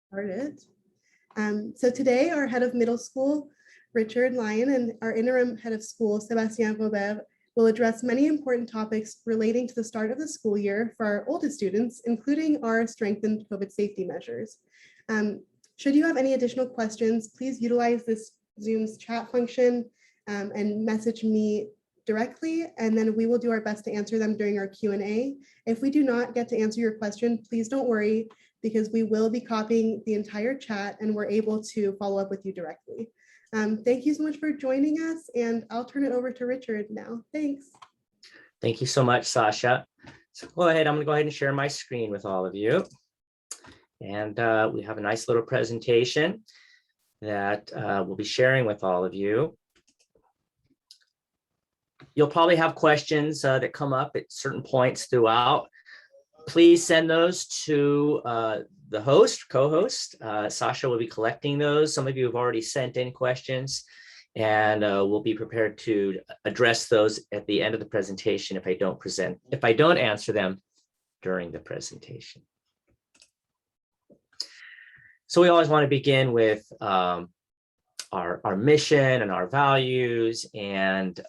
Start it. So today, our head of middle school, Richard Lyon, and our interim head of school, Sébastien Robert, will address many important topics relating to the start of the school year for our oldest students, including our strengthened COVID safety measures. Should you have any additional questions, please utilize this Zoom's chat function and message me directly, and then we will do our best to answer them during our Q&A. If we do not get to answer your question, please don't worry, because we will be copying the entire chat and we're able to follow up with you directly. Thank you so much for joining us, and I'll turn it over to Richard now. Thanks. Thank you so much, Sasha. So go ahead, I'm gonna go ahead and share my screen with all of you. And we have a nice little presentation that we'll be sharing with all of you. You'll probably have questions that come up at certain points throughout. Please send those to the host, co-host. Sasha will be collecting those. Some of you have already sent in questions, and we'll be prepared to address those at the end of the presentation if I don't answer them during the presentation. So we always want to begin with our mission and our values, and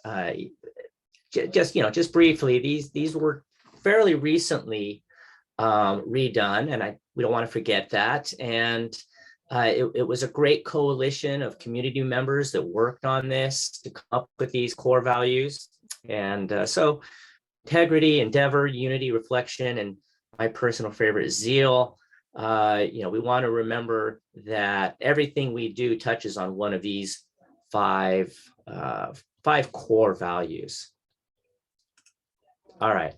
just briefly, these were fairly recently redone, and we don't want to forget that. And it was a great coalition of community members that worked on this to come up with these core values. And so integrity, endeavor, unity, reflection, and my personal favorite, zeal. We want to remember that everything we do touches on one of these five core values. All right.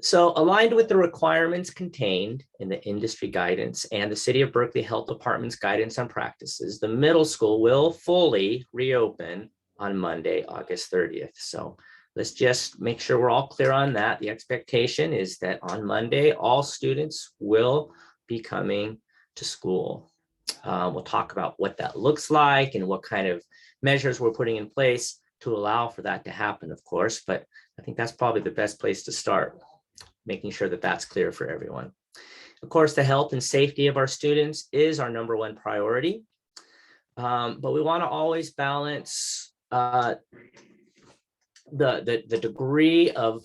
So aligned with the requirements contained in the industry guidance and the City of Berkeley Health Department's guidance on practices, the middle school will fully reopen on Monday, August 30th. So let's just make sure we're all clear on that. The expectation is that on Monday, all students will be coming to school. We'll talk about what that looks like and what kind of measures we're putting in place to allow for that to happen, of course, but I think that's probably the best place to start, making sure that that's clear for everyone. Of course, the health and safety of our students is our number one priority, but we want to always balance the degree of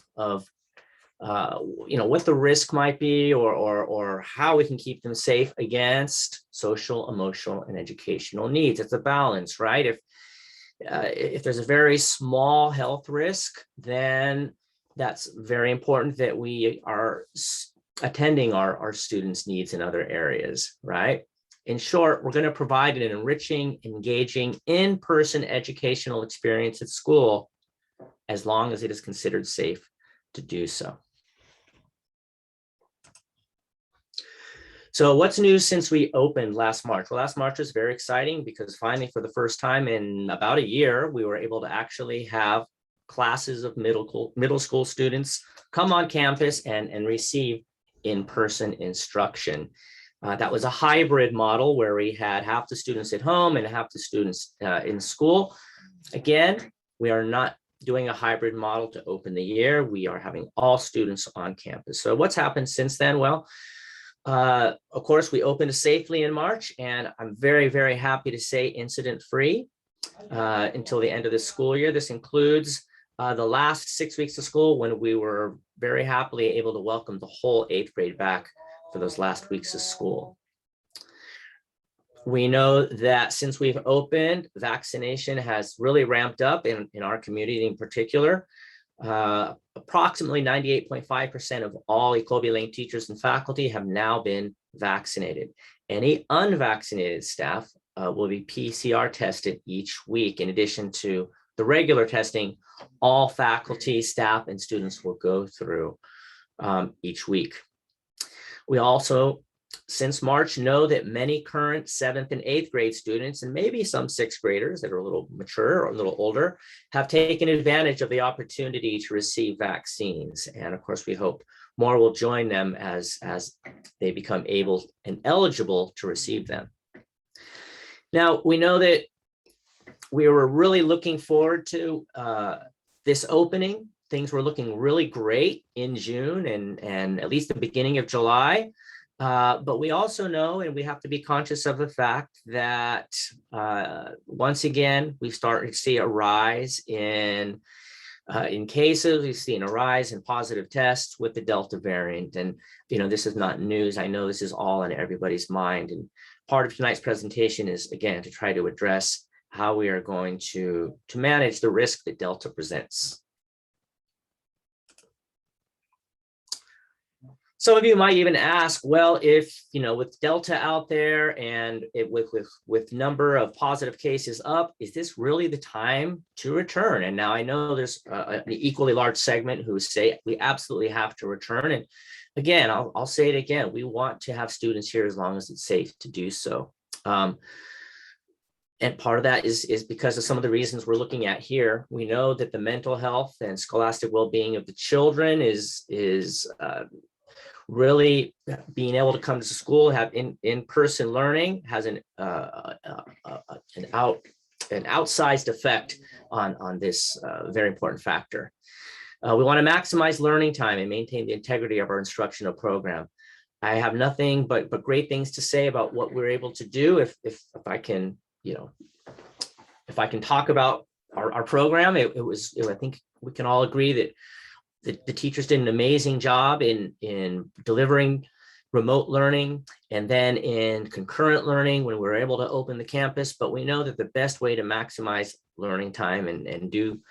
what the risk might be, or how we can keep them safe against social, emotional, and educational needs. It's a balance, right? If there's a very small health risk, then that's very important that we are attending our students' needs in other areas, right? In short, we're going to provide an enriching, engaging, in-person educational experience at school as long as it is considered safe to do so. So what's new since we opened last March? Well, last March was very exciting because finally, for the first time in about a year, we were able to actually have classes of middle school students come on campus and receive in-person instruction. That was a hybrid model where we had half the students at home and half the students in school. Again, we are not doing a hybrid model to open the year. We are having all students on campus. So what's happened since then? Well, of course, we opened safely in March, and I'm very, very happy to say incident-free until the end of the school year. This includes the last 6 weeks of school, when we were very happily able to welcome the whole 8th grade back for those last weeks of school. We know that since we've opened, vaccination has really ramped up in our community in particular. Approximately 98.5% of all Ecovia Lane teachers and faculty have now been vaccinated. Any unvaccinated staff will be PCR tested each week. In addition to the regular testing, all faculty, staff, and students will go through each week. We also, since March, know that many current 7th and 8th grade students, and maybe some 6th graders that are a little mature or a little older, have taken advantage of the opportunity to receive vaccines. And of course, we hope more will join them as they become able and eligible to receive them. Now, we know that we were really looking forward to this opening. Things were looking really great in June and at least the beginning of July. But we also know, and we have to be conscious of the fact that once again, we start to see a rise in cases. We've seen a rise in positive tests with the Delta variant. And, this is not news. I know this is all in everybody's mind. And part of tonight's presentation is, again, to try to address how we are going to manage the risk that Delta presents. Some of you might even ask, well, if, with Delta out there and with number of positive cases up, is this really the time to return? And now I know there's an equally large segment who say we absolutely have to return. And again, I'll say it again, we want to have students here as long as it's safe to do so. And part of that is because of some of the reasons we're looking at here. We know that the mental health and scholastic well-being of the children is really being able to come to school, have in-person learning has an outsized effect on this very important factor. We want to maximize learning time and maintain the integrity of our instructional program. I have nothing but great things to say about what we're able to do. If I can, if I can talk about our program, I think we can all agree that the teachers did an amazing job in delivering remote learning and then in concurrent learning when we were able to open the campus. But we know that the best way to maximize learning time and do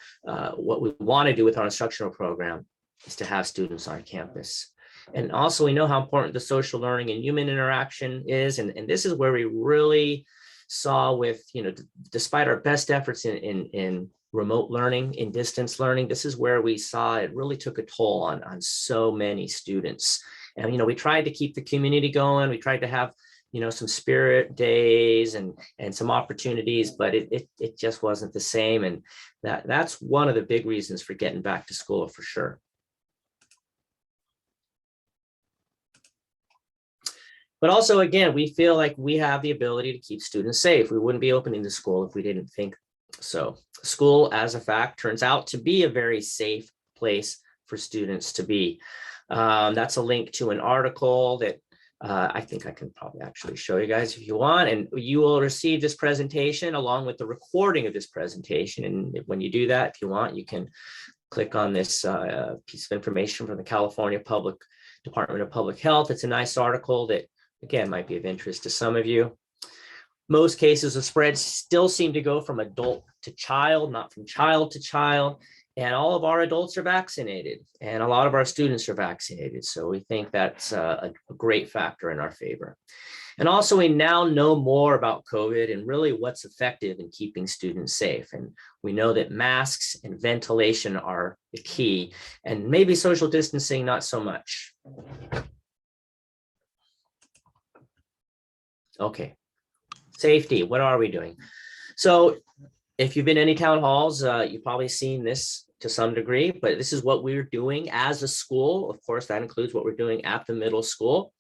what we want to do with our instructional program is to have students on campus. And also we know how important the social learning and human interaction is. And this is where we really saw with, despite our best efforts in remote learning, in distance learning, this is where we saw it really took a toll on so many students. And, we tried to keep the community going. We tried to have, some spirit days and some opportunities, but it just wasn't the same. And that's one of the big reasons for getting back to school for sure. But also, again, we feel like we have the ability to keep students safe. We wouldn't be opening the school if we didn't think so. School, as a fact, turns out to be a very safe place for students to be. That's a link to an article that I think I can probably actually show you guys if you want. And you will receive this presentation along with the recording of this presentation. And when you do that, if you want, you can click on this piece of information from the California Department of Public Health. It's a nice article that, again, might be of interest to some of you. Most cases of spread still seem to go from adult to child, not from child to child. And all of our adults are vaccinated and a lot of our students are vaccinated. So we think that's a great factor in our favor. And also we now know more about COVID and really what's effective in keeping students safe. And we know that masks and ventilation are the key, and maybe social distancing, not so much. Okay. Safety, what are we doing? So if you've been to any town halls, you've probably seen this to some degree, but this is what we're doing as a school. Of course, that includes what we're doing at the middle school.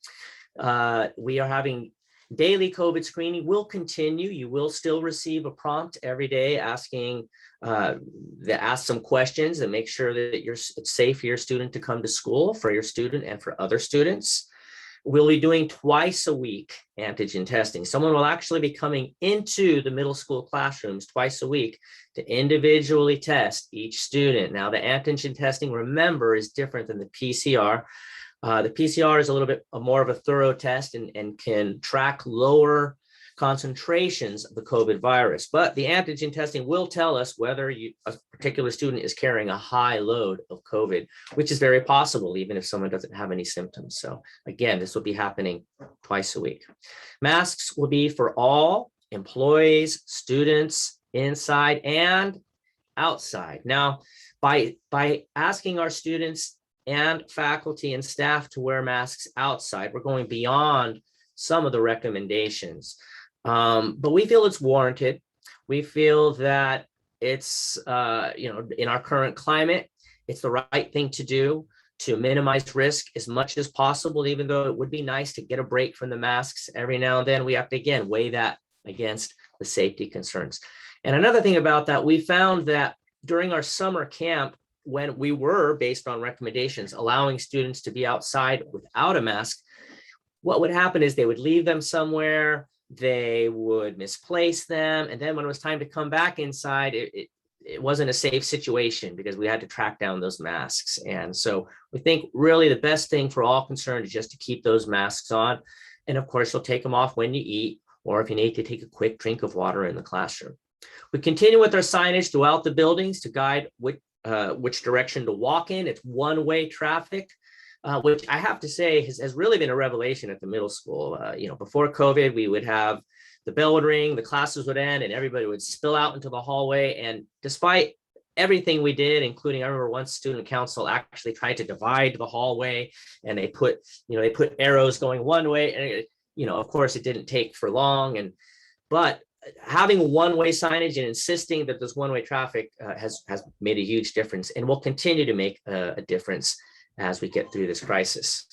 We are having daily COVID screening. Will continue. You will still receive a prompt every day asking, ask some questions and make sure that it's safe for your student to come to school, for your student and for other students. We'll be doing twice a week antigen testing. Someone will actually be coming into the middle school classrooms twice a week to individually test each student. Now, the antigen testing, remember, is different than the PCR. The PCR is a little bit more of a thorough test and can track lower concentrations of the COVID virus. But the antigen testing will tell us whether a particular student is carrying a high load of COVID, which is very possible, even if someone doesn't have any symptoms. So again, this will be happening twice a week. Masks will be for all employees, students, inside and outside. Now, by asking our students and faculty and staff to wear masks outside, we're going beyond some of the recommendations. But we feel it's warranted. We feel that it's, in our current climate, it's the right thing to do to minimize risk as much as possible, even though it would be nice to get a break from the masks every now and then. We have to, again, weigh that against the safety concerns. And another thing about that, we found that during our summer camp, when we were, based on recommendations, allowing students to be outside without a mask, what would happen is they would leave them somewhere, they would misplace them, and then when it was time to come back inside, it wasn't a safe situation because we had to track down those masks. And so we think really the best thing for all concerned is just to keep those masks on. And of course, you'll take them off when you eat, or if you need to take a quick drink of water in the classroom. We continue with our signage throughout the buildings to guide which direction to walk in. It's one-way traffic, which I have to say has really been a revelation at the middle school. Before COVID, we would have the bell would ring, the classes would end, and everybody would spill out into the hallway. And despite everything we did, including, I remember once student council actually tried to divide the hallway, and they put arrows going one way, and of course it didn't take for long. But having one-way signage and insisting that there's one-way traffic has made a huge difference, and will continue to make a difference as we get through this crisis.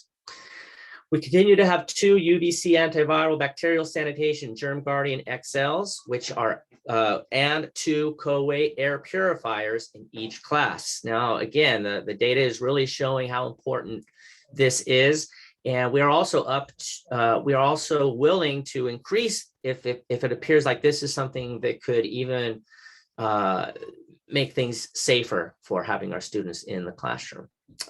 We continue to have 2 UVC antiviral bacterial sanitation Germ Guardian XLs, which are and 2 Co-Way air purifiers in each class. Now, again, the data is really showing how important this is, and we are also willing to increase if it appears like this is something that could even make things safer for having our students in the classroom.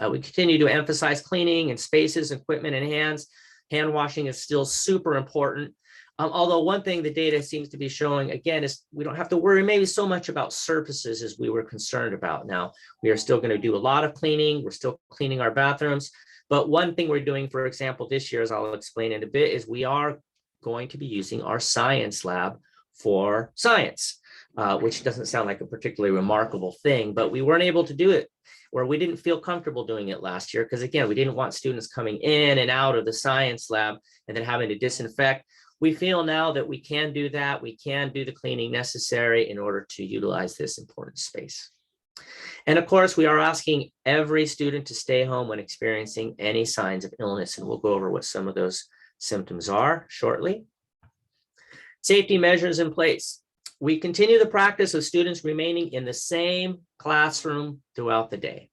We continue to emphasize cleaning and spaces, equipment, and hands. Hand washing is still super important. Although one thing the data seems to be showing, again, is we don't have to worry maybe so much about surfaces as we were concerned about. Now, we are still going to do a lot of cleaning. We're still cleaning our bathrooms. But one thing we're doing, for example, this year, as I'll explain in a bit, is we are going to be using our science lab for science, which doesn't sound like a particularly remarkable thing, but we weren't able to do it, or we didn't feel comfortable doing it last year because, again, we didn't want students coming in and out of the science lab and then having to disinfect. We feel now that we can do that. We can do the cleaning necessary in order to utilize this important space. And of course, we are asking every student to stay home when experiencing any signs of illness, and we'll go over what some of those symptoms are shortly. Safety measures in place. We continue the practice of students remaining in the same classroom throughout the day.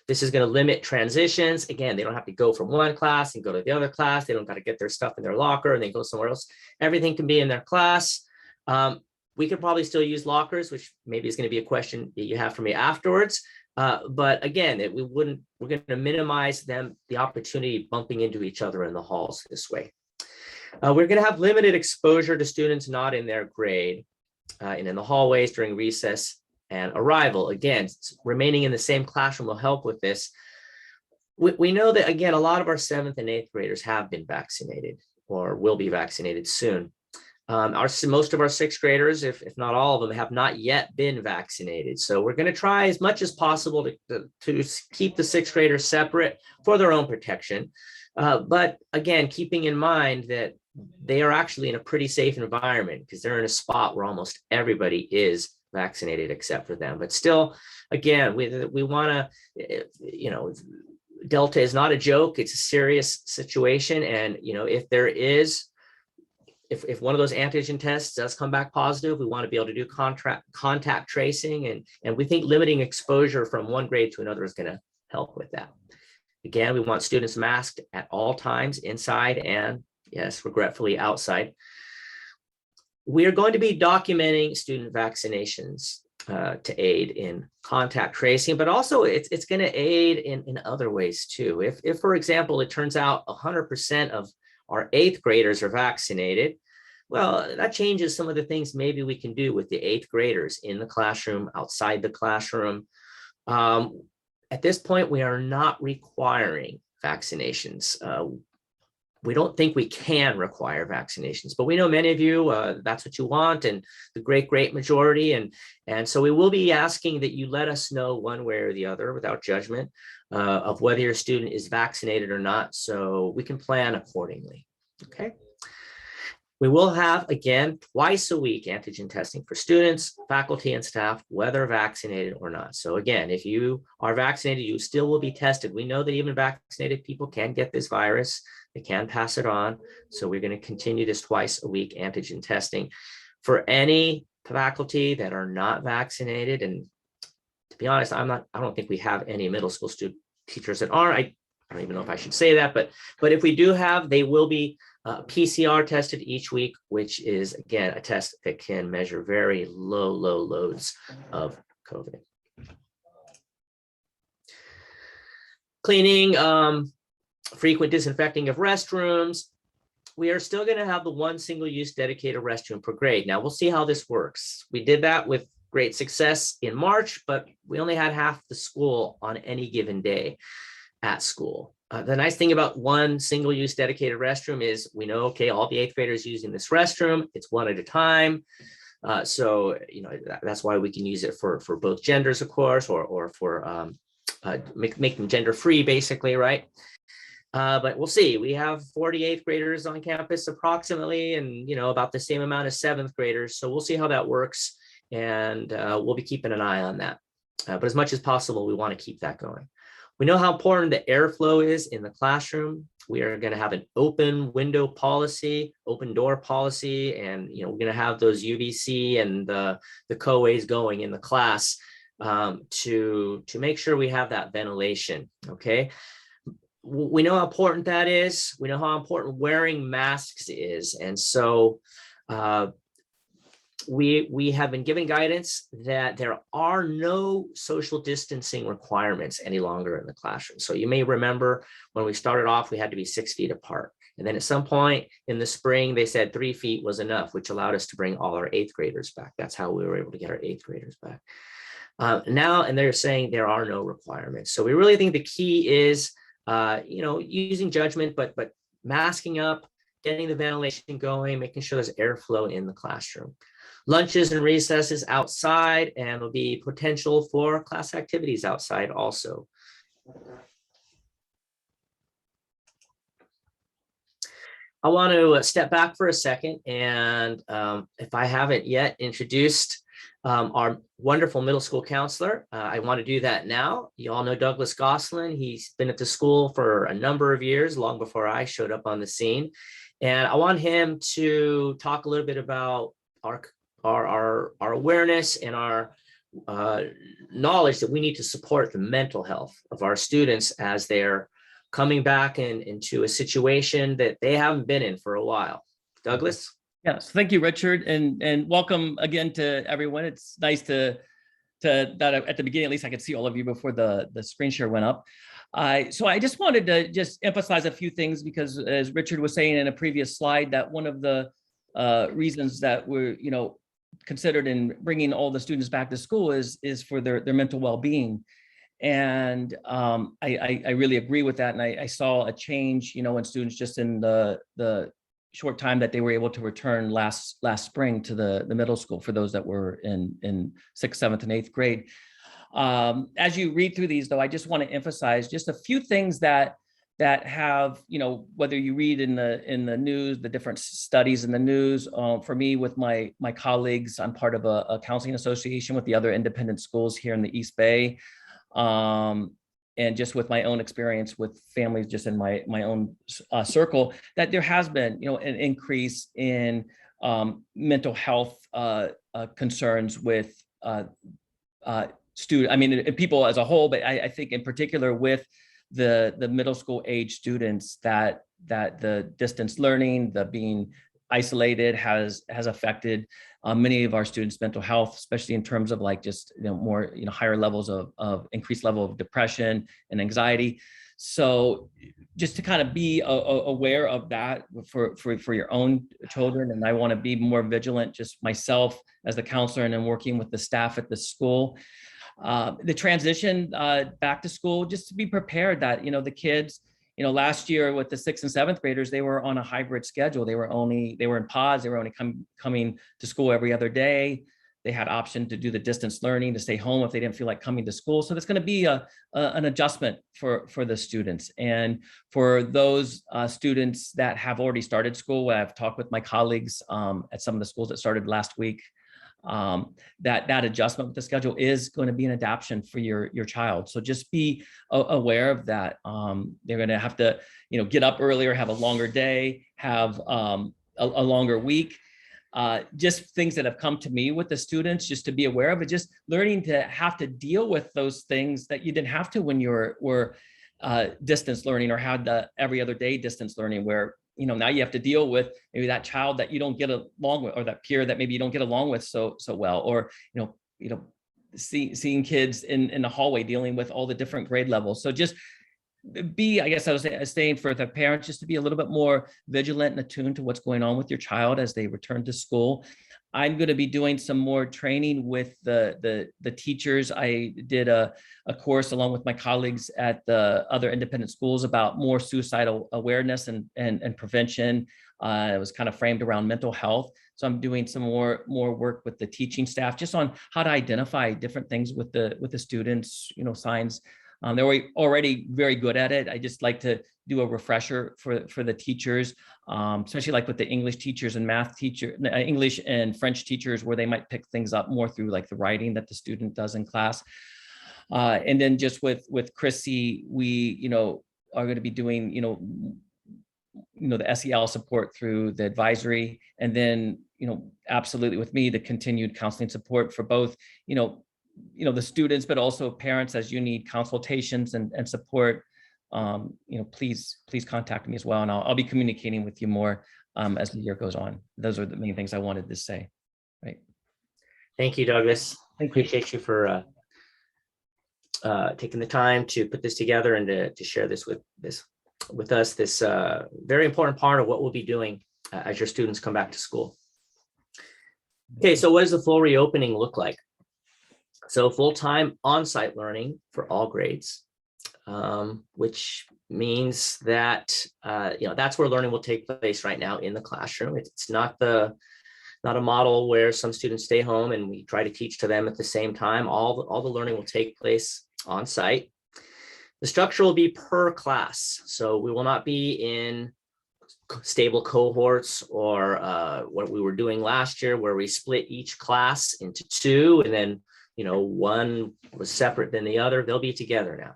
This is going to limit transitions. Again, they don't have to go from one class and go to the other class. They don't got to get their stuff in their locker and then go somewhere else. Everything can be in their class. We could probably still use lockers, which maybe is going to be a question that you have for me afterwards. But again, we're going to minimize the opportunity bumping into each other in the halls this way. We're going to have limited exposure to students not in their grade and in the hallways during recess and arrival. Again, remaining in the same classroom will help with this. We know that, again, a lot of our 7th and 8th graders have been vaccinated or will be vaccinated soon. Most of our 6th graders, if not all of them, have not yet been vaccinated. So we're going to try as much as possible to keep the 6th graders separate for their own protection. But again, keeping in mind that they are actually in a pretty safe environment because they're in a spot where almost everybody is vaccinated except for them. But still, again, we want to, Delta is not a joke. It's a serious situation. And, if one of those antigen tests does come back positive, we want to be able to do contact tracing. And we think limiting exposure from one grade to another is going to help with that. Again, we want students masked at all times, inside and, yes, regretfully, outside. We are going to be documenting student vaccinations to aid in contact tracing, but also it's going to aid in other ways too. If, for example, it turns out 100% of our 8th graders are vaccinated, well, that changes some of the things maybe we can do with the 8th graders in the classroom, outside the classroom. At this point, we are not requiring vaccinations. We don't think we can require vaccinations, but we know many of you, that's what you want, and the great majority. And so we will be asking that you let us know one way or the other without judgment of whether your student is vaccinated or not, so we can plan accordingly, okay? We will have, again, twice a week antigen testing for students, faculty, and staff, whether vaccinated or not. So again, if you are vaccinated, you still will be tested. We know that even vaccinated people can get this virus. They can pass it on. So we're going to continue this twice a week antigen testing for any faculty that are not vaccinated. And to be honest, I don't think we have any middle school teachers that aren't. I don't even know if I should say that, but if we do have, they will be PCR tested each week, which is, again, a test that can measure very low loads of COVID. Cleaning, frequent disinfecting of restrooms. We are still going to have the one single-use dedicated restroom per grade. Now, we'll see how this works. We did that with great success in March, but we only had half the school on any given day at school. The nice thing about one single-use dedicated restroom is we know, okay, all the 8th graders using this restroom, it's one at a time. So, that's why we can use it for both genders, of course, or for make them gender-free, basically, right? But we'll see. We have 48th graders on campus approximately, and about the same amount as 7th graders. So we'll see how that works, and we'll be keeping an eye on that. But as much as possible, we want to keep that going. We know how important the airflow is in the classroom. We are going to have an open window policy, open door policy, and we're going to have those UVC and the COAs going in the class to make sure we have that ventilation. Okay. We know how important that is. We know how important wearing masks is. And so we have been given guidance that there are no social distancing requirements any longer in the classroom. So you may remember when we started off, we had to be 6 feet apart. And then at some point in the spring, they said 3 feet was enough, which allowed us to bring all our 8th graders back. That's how we were able to get our 8th graders back. Now, and they're saying there are no requirements. So we really think the key is using judgment, but masking up, getting the ventilation going, making sure there's airflow in the classroom. Lunches and recesses outside, and there'll be potential for class activities outside also. I want to step back for a second, and if I haven't yet introduced our wonderful middle school counselor, I want to do that now. You all know Douglas Goslin. He's been at the school for a number of years, long before I showed up on the scene. And I want him to talk a little bit about our awareness and our knowledge that we need to support the mental health of our students as they're coming back into a situation that they haven't been in for a while. Douglas? Yes, thank you, Richard, and welcome again to everyone. It's nice that at the beginning, at least I could see all of you before the screen share went up. So I just wanted to just emphasize a few things because, as Richard was saying in a previous slide, that one of the reasons that we're considered in bringing all the students back to school is for their mental well-being. And I really agree with that. And I saw a change, in students just in the short time that they were able to return last spring to the middle school for those that were in 6th, 7th, and 8th grade. As you read through these, though, I just want to emphasize just a few things that have, whether you read in the news, the different studies in the news. For me, with my colleagues, I'm part of a counseling association with the other independent schools here in the East Bay. And just with my own experience with families just in my own circle, that there has been, an increase in mental health concerns with people as a whole, but I think in particular with the middle school age students that the distance learning, the being isolated has affected many of our students' mental health, especially in terms of more higher levels of increased level of depression and anxiety. So just to kind of be aware of that for your own children, and I want to be more vigilant just myself as the counselor and then working with the staff at the school. The transition back to school, just to be prepared that the kids. Last year with the 6th and 7th graders, they were on a hybrid schedule. They were in pods. They were only coming to school every other day. They had option to do the distance learning, to stay home if they didn't feel like coming to school. So there's going to be an adjustment for the students. And for those students that have already started school, I've talked with my colleagues at some of the schools that started last week. That adjustment with the schedule is going to be an adaptation for your child. So just be aware of that. They're going to have to, get up earlier, have a longer day, have a longer week. Just things that have come to me with the students, just to be aware of it, just learning to have to deal with those things that you didn't have to when you were distance learning, or had the every other day distance learning, where now you have to deal with maybe that child that you don't get along with, or that peer that maybe you don't get along with so well, or seeing kids in the hallway dealing with all the different grade levels. So just I guess I was saying for the parents, just to be a little bit more vigilant and attuned to what's going on with your child as they return to school. I'm going to be doing some more training with the teachers. I did a course along with my colleagues at the other independent schools about more suicidal awareness and prevention. It was kind of framed around mental health. So I'm doing some more work with the teaching staff just on how to identify different things with the students, signs. They were already very good at it. I just like to do a refresher for the teachers, especially like with the English teachers and math teacher, English and French teachers, where they might pick things up more through like the writing that the student does in class. And then just with Chrissy, we are going to be doing the SEL support through the advisory, and then absolutely with me the continued counseling support for both the students, but also parents as you need consultations and support. Please contact me as well, and I'll be communicating with you more as the year goes on. Those are the main things I wanted to say. Right. Thank you, Douglas. Thank you. Appreciate you for taking the time to put this together and to share this with us. This very important part of what we'll be doing as your students come back to school. Okay, so what does the full reopening look like? So full-time on-site learning for all grades, which means that that's where learning will take place right now in the classroom. It's not a model where some students stay home and we try to teach to them at the same time. All the learning will take place on site. The structure will be per class, so we will not be in stable cohorts or what we were doing last year, where we split each class into two, and then one was separate than the other. They'll be together now.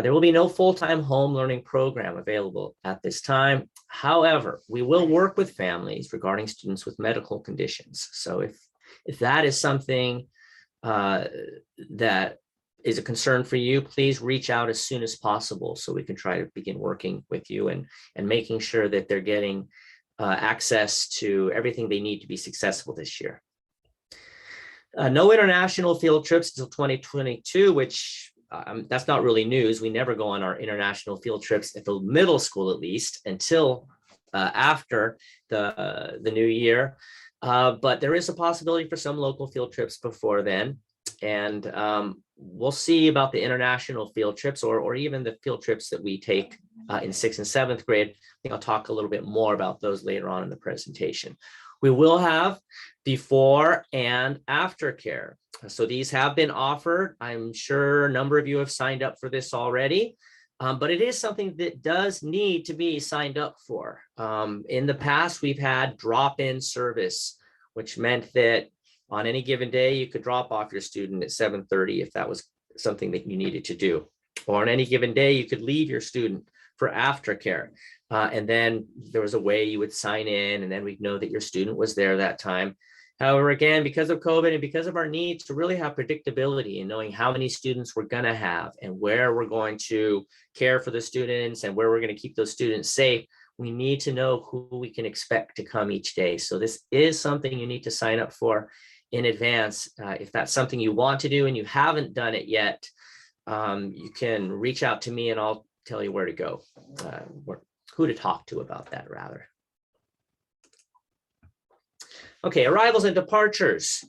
There will be no full-time home learning program available at this time. However, we will work with families regarding students with medical conditions. So if that is something that is a concern for you, please reach out as soon as possible so we can try to begin working with you and making sure that they're getting access to everything they need to be successful this year. No international field trips until 2022, which that's not really news. We never go on our international field trips at the middle school, at least, until after the new year. But there is a possibility for some local field trips before then. And we'll see about the international field trips or even the field trips that we take in 6th and 7th grade. I think I'll talk a little bit more about those later on in the presentation. We will have before and after care. So these have been offered. I'm sure a number of you have signed up for this already, but it is something that does need to be signed up for. In the past, we've had drop-in service, which meant that on any given day, you could drop off your student at 7:30 if that was something that you needed to do. Or on any given day, you could leave your student for aftercare. And then there was a way you would sign in, and then we'd know that your student was there that time. However, again, because of COVID and because of our need to really have predictability and knowing how many students we're going to have and where we're going to care for the students and where we're going to keep those students safe, we need to know who we can expect to come each day. So this is something you need to sign up for in advance. If that's something you want to do and you haven't done it yet, you can reach out to me and I'll tell you where to go, who to talk to about that rather. Okay, arrivals and departures.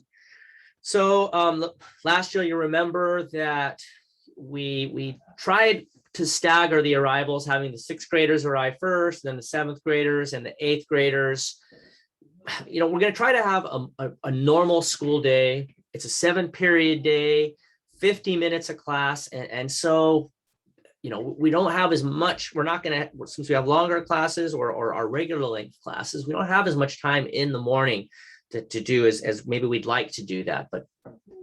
So last year, you remember that we tried to stagger the arrivals, having the 6th graders arrive first, then the 7th graders and the 8th graders. We're going to try to have a normal school day. It's a 7-period day, 50 minutes a class. And so, we don't have as much, we're not going to, since we have longer classes or our regular length classes, we don't have as much time in the morning to do as maybe we'd like to do that.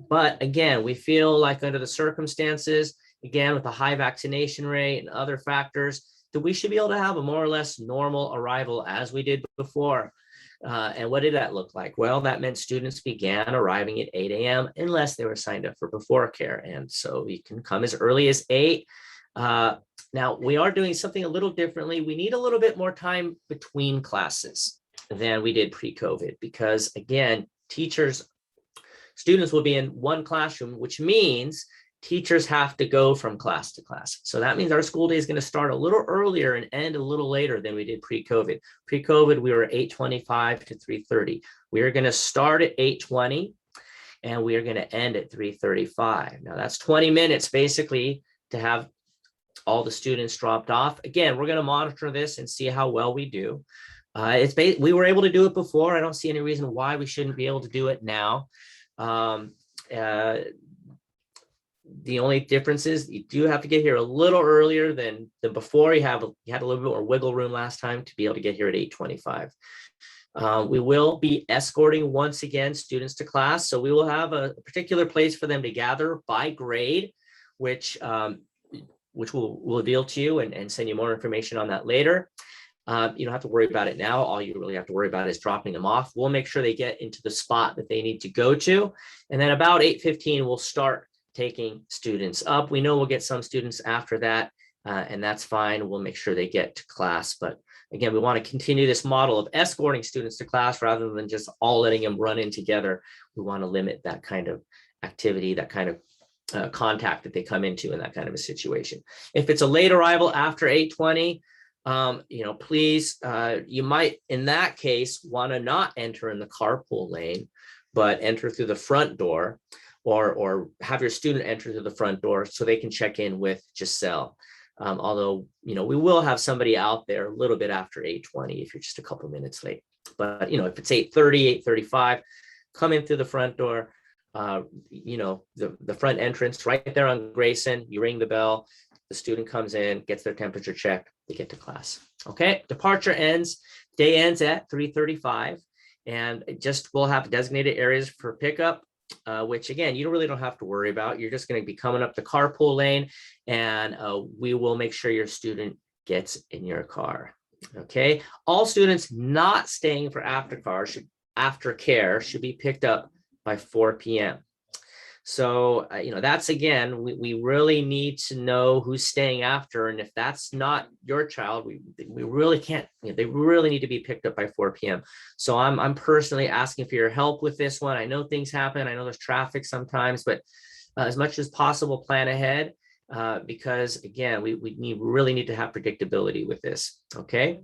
But again, we feel like under the circumstances, again, with the high vaccination rate and other factors, that we should be able to have a more or less normal arrival as we did before. And what did that look like? Well, that meant students began arriving at 8 a.m. unless they were signed up for before care. And so you can come as early as 8. Now, we are doing something a little differently. We need a little bit more time between classes than we did pre-COVID because, again, students will be in one classroom, which means teachers have to go from class to class. So that means our school day is going to start a little earlier and end a little later than we did pre-COVID. Pre-COVID, we were 8:25 to 3:30. We are going to start at 8:20 and we are going to end at 3:35. Now that's 20 minutes basically to have all the students dropped off. Again, we're going to monitor this and see how well we do. We were able to do it before. I don't see any reason why we shouldn't be able to do it now. The only difference is you do have to get here a little earlier than before. You had a little bit more wiggle room last time to be able to get here at 8:25. We will be escorting once again students to class. So we will have a particular place for them to gather by grade, which we'll reveal to you and send you more information on that later. You don't have to worry about it now. All you really have to worry about is dropping them off. We'll make sure they get into the spot that they need to go to. And then about 8:15, we'll start taking students up. We know we'll get some students after that, and that's fine. We'll make sure they get to class. But again, we want to continue this model of escorting students to class rather than just all letting them run in together. We want to limit that kind of activity, that kind of contact that they come into in that kind of a situation. If it's a late arrival after 8:20, please, you might, in that case, want to not enter in the carpool lane, but enter through the front door or have your student enter through the front door so they can check in with Giselle. Although, we will have somebody out there a little bit after 8:20 if you're just a couple minutes late. But, if it's 8:30, 8:35, come in through the front door. The front entrance right there on Grayson, you ring the bell, the student comes in, gets their temperature checked, they get to class. Okay, day ends at 3:35, and we'll have designated areas for pickup, which again, you really don't have to worry about. You're just going to be coming up the carpool lane, and we will make sure your student gets in your car. Okay, all students not staying for aftercare should be picked up by 4 p.m. So, that's, again, we really need to know who's staying after. And if that's not your child, we really can't, they really need to be picked up by 4 p.m. So I'm personally asking for your help with this one. I know things happen. I know there's traffic sometimes, but as much as possible, plan ahead because, again, we really need to have predictability with this. Okay.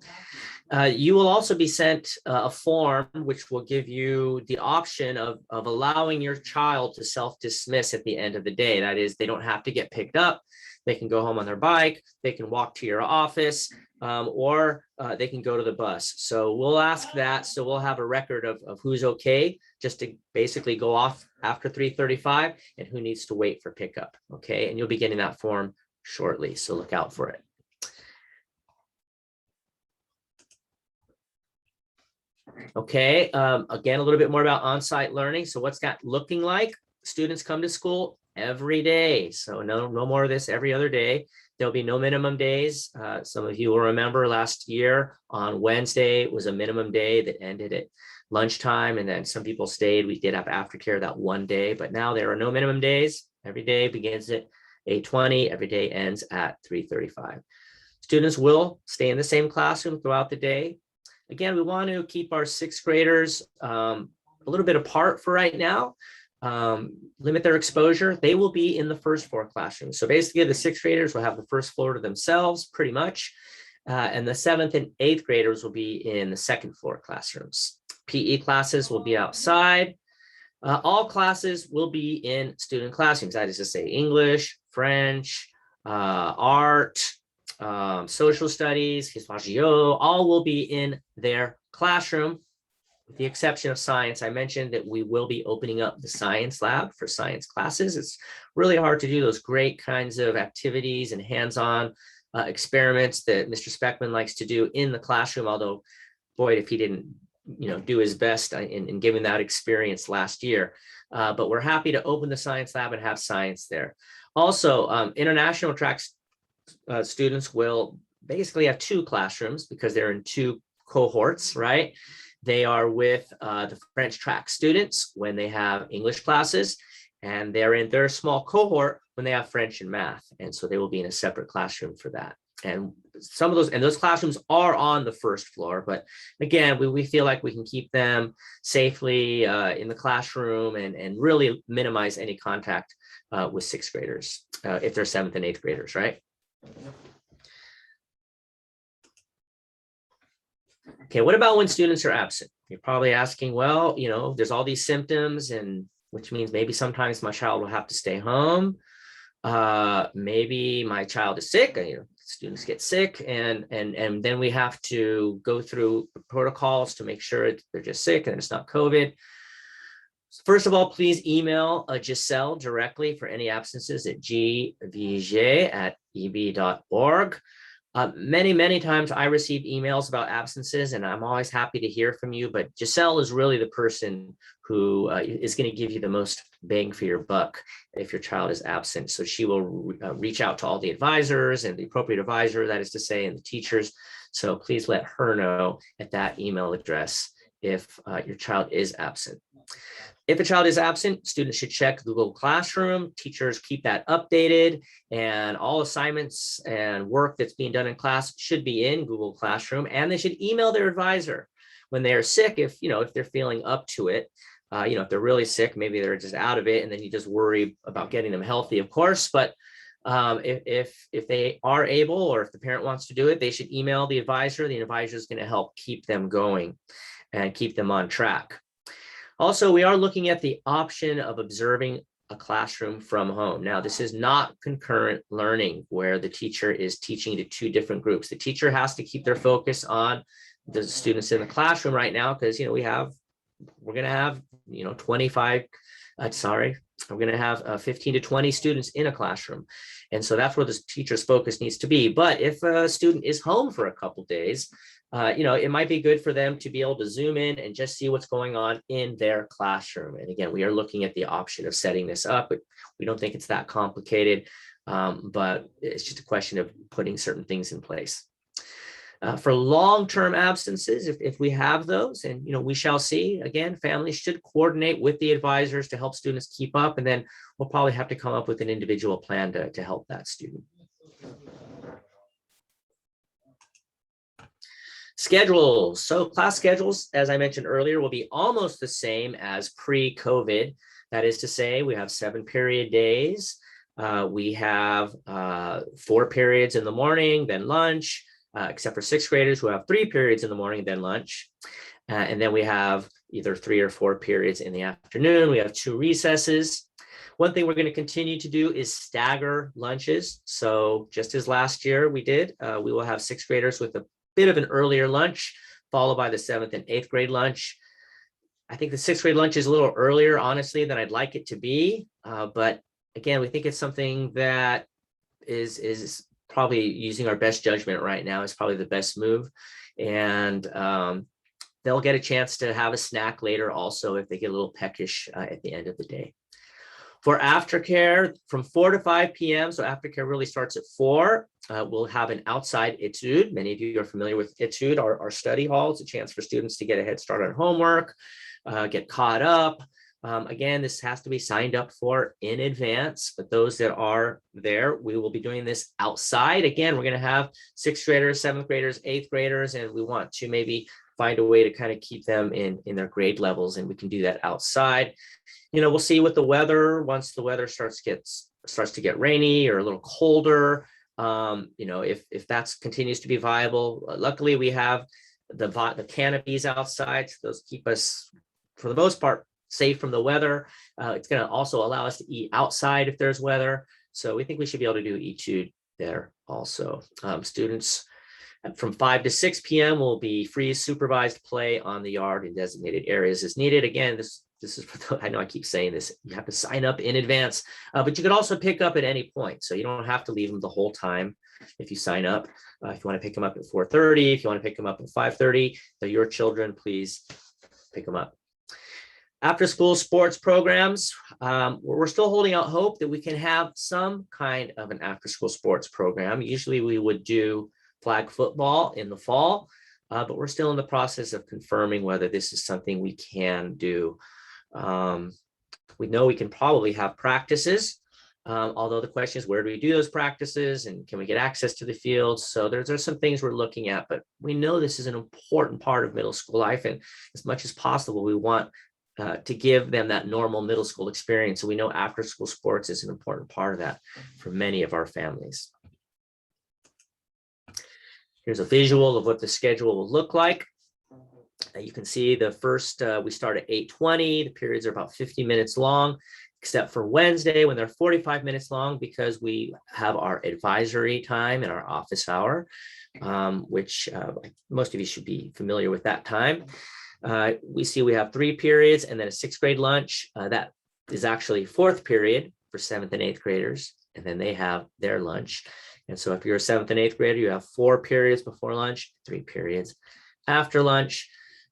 You will also be sent a form which will give you the option of allowing your child to self-dismiss at the end of the day. That is, they don't have to get picked up. They can go home on their bike. They can walk to your office or they can go to the bus. So we'll ask that. So we'll have a record of who's okay just to basically go off after 3:35 and who needs to wait for pickup. Okay. And you'll be getting that form shortly. So look out for it. Okay, again, a little bit more about on-site learning. So what's that looking like? Students come to school every day. So no more of this every other day. There'll be no minimum days. Some of you will remember last year on Wednesday was a minimum day that ended at lunchtime. And then some people stayed. We did have aftercare that one day, but now there are no minimum days. Every day begins at 8:20. Every day ends at 3:35. Students will stay in the same classroom throughout the day. Again, we want to keep our sixth graders a little bit apart for right now, limit their exposure. They will be in the first floor classrooms. So basically the sixth graders will have the first floor to themselves pretty much. And the seventh and eighth graders will be in the second floor classrooms. PE classes will be outside. All classes will be in student classrooms. That is to say English, French, art, social studies, Histoire, all will be in their classroom, with the exception of science. I mentioned that we will be opening up the science lab for science classes. It's really hard to do those great kinds of activities and hands-on experiments that Mr. Speckman likes to do in the classroom, although, boy, if he didn't do his best in giving that experience last year. But we're happy to open the science lab and have science there. Also, international tracks students will basically have two classrooms because they're in two cohorts, right? They are with the French track students when they have English classes, and they're in their small cohort when they have French and math. And so they will be in a separate classroom for that. And some of those classrooms are on the first floor, but again, we feel like we can keep them safely in the classroom and really minimize any contact with sixth graders if they're seventh and eighth graders, right? Okay, what about when students are absent? You're probably asking, well, you know, there's all these symptoms, and which means maybe sometimes my child will have to stay home. Maybe my child is sick, you know, students get sick, and then we have to go through protocols to make sure they're just sick and it's not COVID. First of all, please email Giselle directly for any absences at gvj@eb.org. Many times I receive emails about absences, and I'm always happy to hear from you, but Giselle is really the person who is going to give you the most bang for your buck if your child is absent. So she will reach out to all the advisors and the appropriate advisor, that is to say, and the teachers. So please let her know at that email address if your child is absent. If a child is absent, students should check Google Classroom. Teachers keep that updated, and all assignments and work that's being done in class should be in Google Classroom, and they should email their advisor when they are sick, if they're feeling up to it. If they're really sick, maybe they're just out of it, and then you just worry about getting them healthy, of course. But if they are able, or if the parent wants to do it, they should email the advisor. The advisor is going to help keep them going and keep them on track. Also, we are looking at the option of observing a classroom from home. Now, this is not concurrent learning where the teacher is teaching to two different groups. The teacher has to keep their focus on the students in the classroom right now, because we're going to have 15 to 20 students in a classroom. And so that's where the teacher's focus needs to be. But if a student is home for a couple days, it might be good for them to be able to zoom in and just see what's going on in their classroom. And again, we are looking at the option of setting this up, but we don't think it's that complicated, but it's just a question of putting certain things in place. For long-term absences, if we have those, and we shall see, again, families should coordinate with the advisors to help students keep up, and then we'll probably have to come up with an individual plan to help that student. Schedules. So class schedules, as I mentioned earlier, will be almost the same as pre-COVID. That is to say, we have 7-period days. We have 4 periods in the morning, then lunch, except for 6th graders who have 3 periods in the morning, then lunch. And then we have either 3 or 4 periods in the afternoon. We have 2 recesses. One thing we're going to continue to do is stagger lunches. So just as last year we did, we will have 6th graders with a bit of an earlier lunch, followed by the 7th and 8th grade lunch. I think the 6th grade lunch is a little earlier, honestly, than I'd like it to be. But again, we think it's something that is probably, using our best judgment right now, is probably the best move. And they'll get a chance to have a snack later also if they get a little peckish at the end of the day. For aftercare, from 4 to 5 p.m., so aftercare really starts at 4, we'll have an outside etude. Many of you are familiar with etude, our study hall. It's a chance for students to get a head start on homework, get caught up. Again, this has to be signed up for in advance, but those that are there, we will be doing this outside. Again, we're going to have 6th graders, 7th graders, 8th graders, and we want to maybe find a way to kind of keep them in their grade levels, and we can do that outside. We'll see with the weather, once the weather starts to get rainy or a little colder, if that continues to be viable. Luckily, we have the canopies outside, so those keep us, for the most part, safe from the weather. It's going to also allow us to eat outside if there's weather. So we think we should be able to do etude there also. Students from 5 to 6 p.m. will be free supervised play on the yard in designated areas as needed. Again, this is for I know I keep saying this, you have to sign up in advance, but you could also pick up at any point. So you don't have to leave them the whole time if you sign up. If you want to pick them up at 4:30, if you want to pick them up at 5:30, they're your children, please pick them up. After school sports programs, we're still holding out hope that we can have some kind of an after school sports program. Usually we would do flag football in the fall, but we're still in the process of confirming whether this is something we can do. We know we can probably have practices, although the question is, where do we do those practices and can we get access to the fields? So there's some things we're looking at, but we know this is an important part of middle school life. And as much as possible, we want to give them that normal middle school experience. So we know after school sports is an important part of that for many of our families. Here's a visual of what the schedule will look like. You can see the first, we start at 8:20. The periods are about 50 minutes long, except for Wednesday when they're 45 minutes long, because we have our advisory time and our office hour, which most of you should be familiar with that time. We see we have 3 periods and then a 6th grade lunch. That is actually 4th period for 7th and 8th graders, and then they have their lunch. And so if you're a 7th and 8th grader, you have 4 periods before lunch, 3 periods after lunch.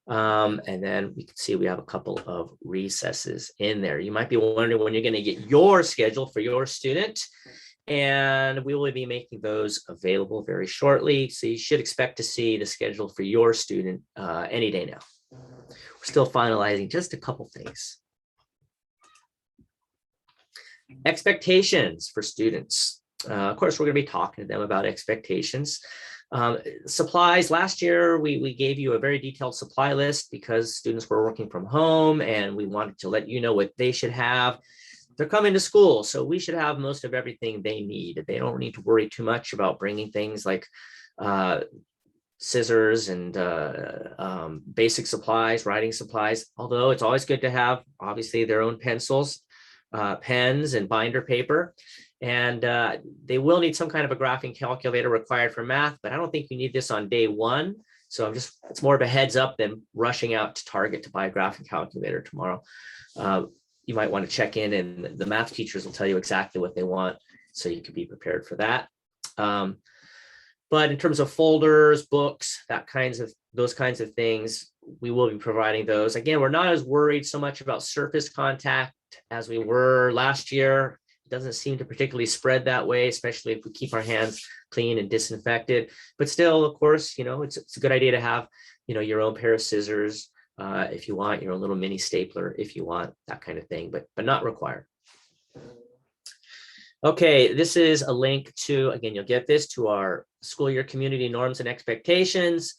And then we can see we have a couple of recesses in there. You might be wondering when you're going to get your schedule for your student, and we will be making those available very shortly. So you should expect to see the schedule for your student any day now. We're still finalizing just a couple things. Expectations for students. Of course, we're going to be talking to them about expectations. Supplies, last year, we gave you a very detailed supply list because students were working from home and we wanted to let you know what they should have. They're coming to school, so we should have most of everything they need. They don't need to worry too much about bringing things like scissors and basic supplies, writing supplies, although it's always good to have, obviously, their own pencils, pens, and binder paper. And they will need some kind of a graphing calculator required for math, but I don't think you need this on day 1. So it's more of a heads up than rushing out to Target to buy a graphing calculator tomorrow. You might want to check in, and the math teachers will tell you exactly what they want, so you can be prepared for that. But in terms of folders, books, those kinds of things, we will be providing those. Again, we're not as worried so much about surface contact as we were last year. Doesn't seem to particularly spread that way, especially if we keep our hands clean and disinfected. But still, of course, it's a good idea to have, your own pair of scissors if you want, your own little mini stapler if you want, that kind of thing, but not required. Okay, this is a link to, again, you'll get this, to our school year community norms and expectations.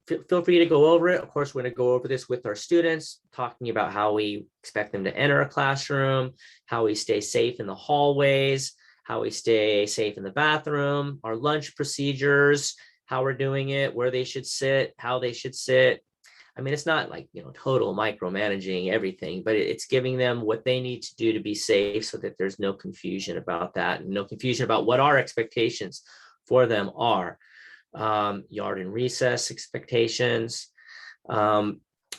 Feel free to go over it. Of course, we're going to go over this with our students, talking about how we expect them to enter a classroom, how we stay safe in the hallways, how we stay safe in the bathroom, our lunch procedures, how we're doing it, where they should sit, how they should sit. I mean, it's not like, total micromanaging everything, but it's giving them what they need to do to be safe so that there's no confusion about that, and no confusion about what our expectations for them are. Yard and recess expectations,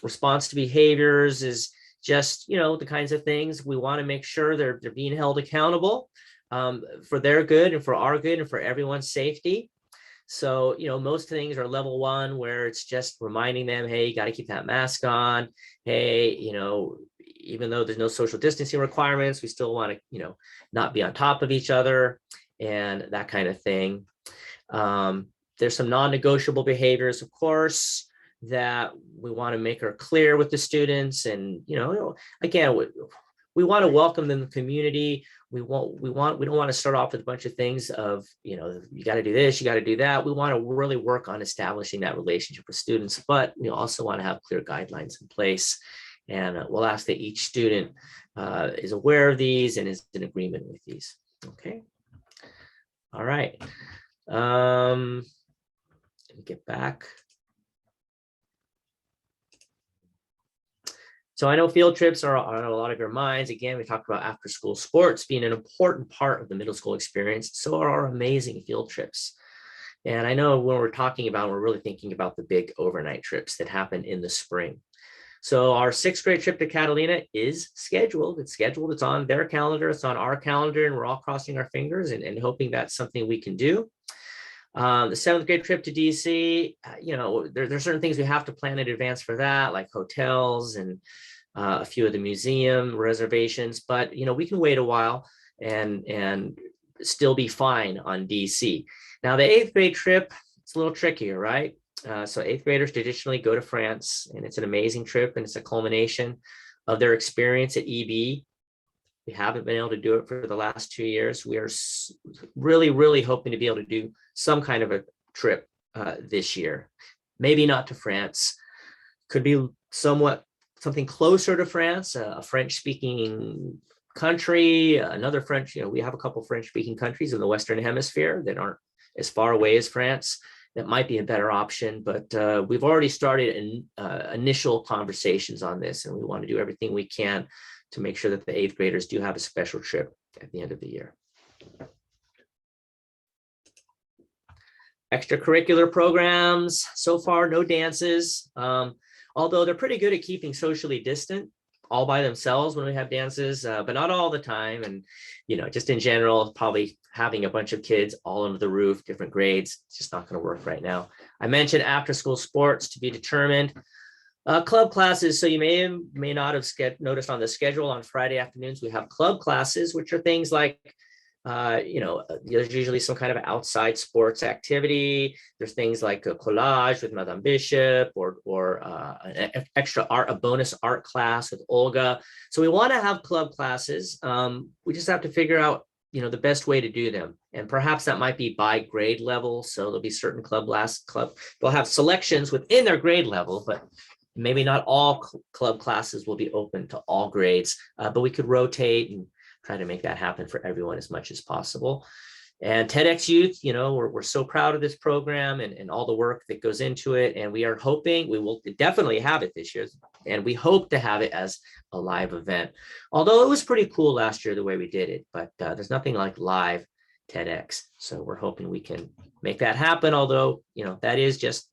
response to behaviors is just, the kinds of things we want to make sure they're being held accountable for their good and for our good and for everyone's safety. So, most things are level 1, where it's just reminding them, hey, you got to keep that mask on. Hey, even though there's no social distancing requirements, we still want to, not be on top of each other and that kind of thing. There's some non-negotiable behaviors, of course, that we want to make clear with the students. And, again, we want to welcome them in the community. We don't want to start off with a bunch of things of, you got to do this, you got to do that. We want to really work on establishing that relationship with students, but we also want to have clear guidelines in place. And we'll ask that each student is aware of these and is in agreement with these. Okay. All right. Let me get back. So I know field trips are on a lot of your minds. Again, we talked about after school sports being an important part of the middle school experience. So are our amazing field trips. And I know when we're talking about, we're really thinking about the big overnight trips that happen in the spring. So our 6th grade trip to Catalina is scheduled. It's scheduled. It's on their calendar. It's on our calendar, and we're all crossing our fingers and hoping that's something we can do. The 7th grade trip to DC, there's certain things we have to plan in advance for that, like hotels and a few of the museum reservations, but we can wait a while and still be fine on DC. Now the 8th grade trip, it's a little trickier, right? So 8th graders traditionally go to France, and it's an amazing trip, and it's a culmination of their experience at EB We haven't been able to do it for the last 2 years. We are really, really hoping to be able to do some kind of a trip this year. Maybe not to France. Could be something closer to France, a French-speaking country, another French. We have a couple French-speaking countries in the Western Hemisphere that aren't as far away as France. That might be a better option, but we've already started initial conversations on this, and we want to do everything we can to make sure that the 8th graders do have a special trip at the end of the year. Extracurricular programs, so far, no dances, although they're pretty good at keeping socially distant all by themselves when we have dances, but not all the time. And, just in general, probably having a bunch of kids all under the roof, different grades, it's just not going to work right now. I mentioned after school sports to be determined. Club classes, so you may not have noticed on the schedule on Friday afternoons, we have club classes, which are things like, there's usually some kind of outside sports activity. There's things like a collage with Madame Bishop or an extra art, a bonus art class with Olga. So we want to have club classes. We just have to figure out, the best way to do them. And perhaps that might be by grade level. So there'll be certain they'll have selections within their grade level, but maybe not all club classes will be open to all grades, but we could rotate and try to make that happen for everyone as much as possible. And TEDx Youth, we're so proud of this program and all the work that goes into it. And we are hoping we will definitely have it this year. And we hope to have it as a live event. Although it was pretty cool last year, the way we did it, but there's nothing like live TEDx. So we're hoping we can make that happen. Although, that is just,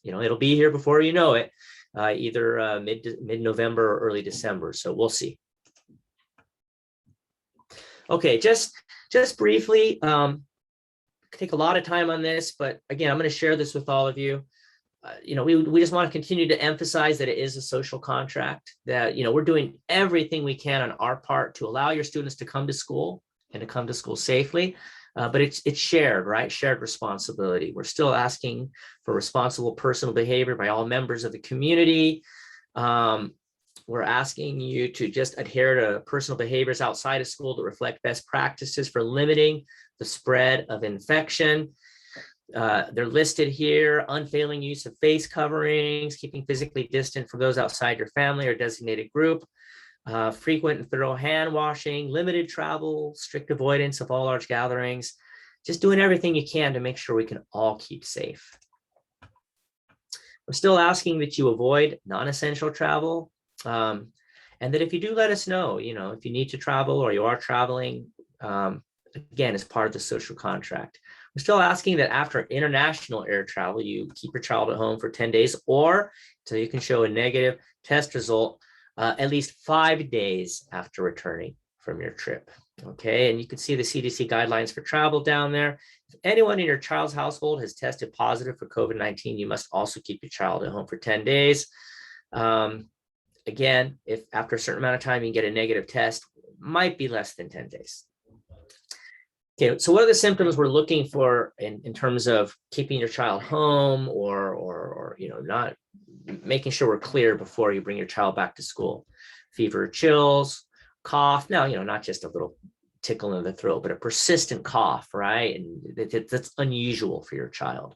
it'll be here before you know it, either mid-November or early December. So we'll see. Okay, just briefly, take a lot of time on this, but again, I'm going to share this with all of you. We just want to continue to emphasize that it is a social contract, that, we're doing everything we can on our part to allow your students to come to school and to come to school safely. But it's shared, right? Shared responsibility. We're still asking for responsible personal behavior by all members of the community. We're asking you to just adhere to personal behaviors outside of school to reflect best practices for limiting the spread of infection. They're listed here: unfailing use of face coverings, keeping physically distant from those outside your family or designated group, frequent and thorough hand washing, limited travel, strict avoidance of all large gatherings, just doing everything you can to make sure we can all keep safe. We're still asking that you avoid non-essential travel. And that if you do, let us know, if you need to travel or you are traveling, again, as part of the social contract. We're still asking that after international air travel, you keep your child at home for 10 days or until you can show a negative test result at least 5 days after returning from your trip. Okay, and you can see the CDC guidelines for travel down there. If anyone in your child's household has tested positive for COVID-19, you must also keep your child at home for 10 days. Again, if after a certain amount of time you get a negative test, might be less than 10 days. Okay, so what are the symptoms we're looking for in terms of keeping your child home or not making sure we're clear before you bring your child back to school? Fever, chills, cough. Now, not just a little tickle in the throat, but a persistent cough, right? And that's unusual for your child.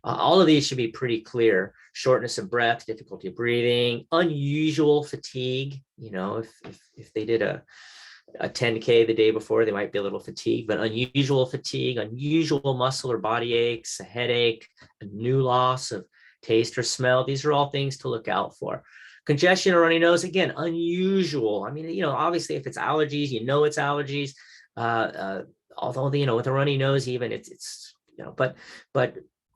All of these should be pretty clear. Shortness of breath, difficulty breathing, unusual fatigue. If they did a 10K the day before, they might be a little fatigued, but unusual fatigue, unusual muscle or body aches, a headache, a new loss of taste or smell. These are all things to look out for. Congestion or runny nose, again, unusual. I mean, obviously if it's allergies, it's allergies. Although, with a runny nose, even it's but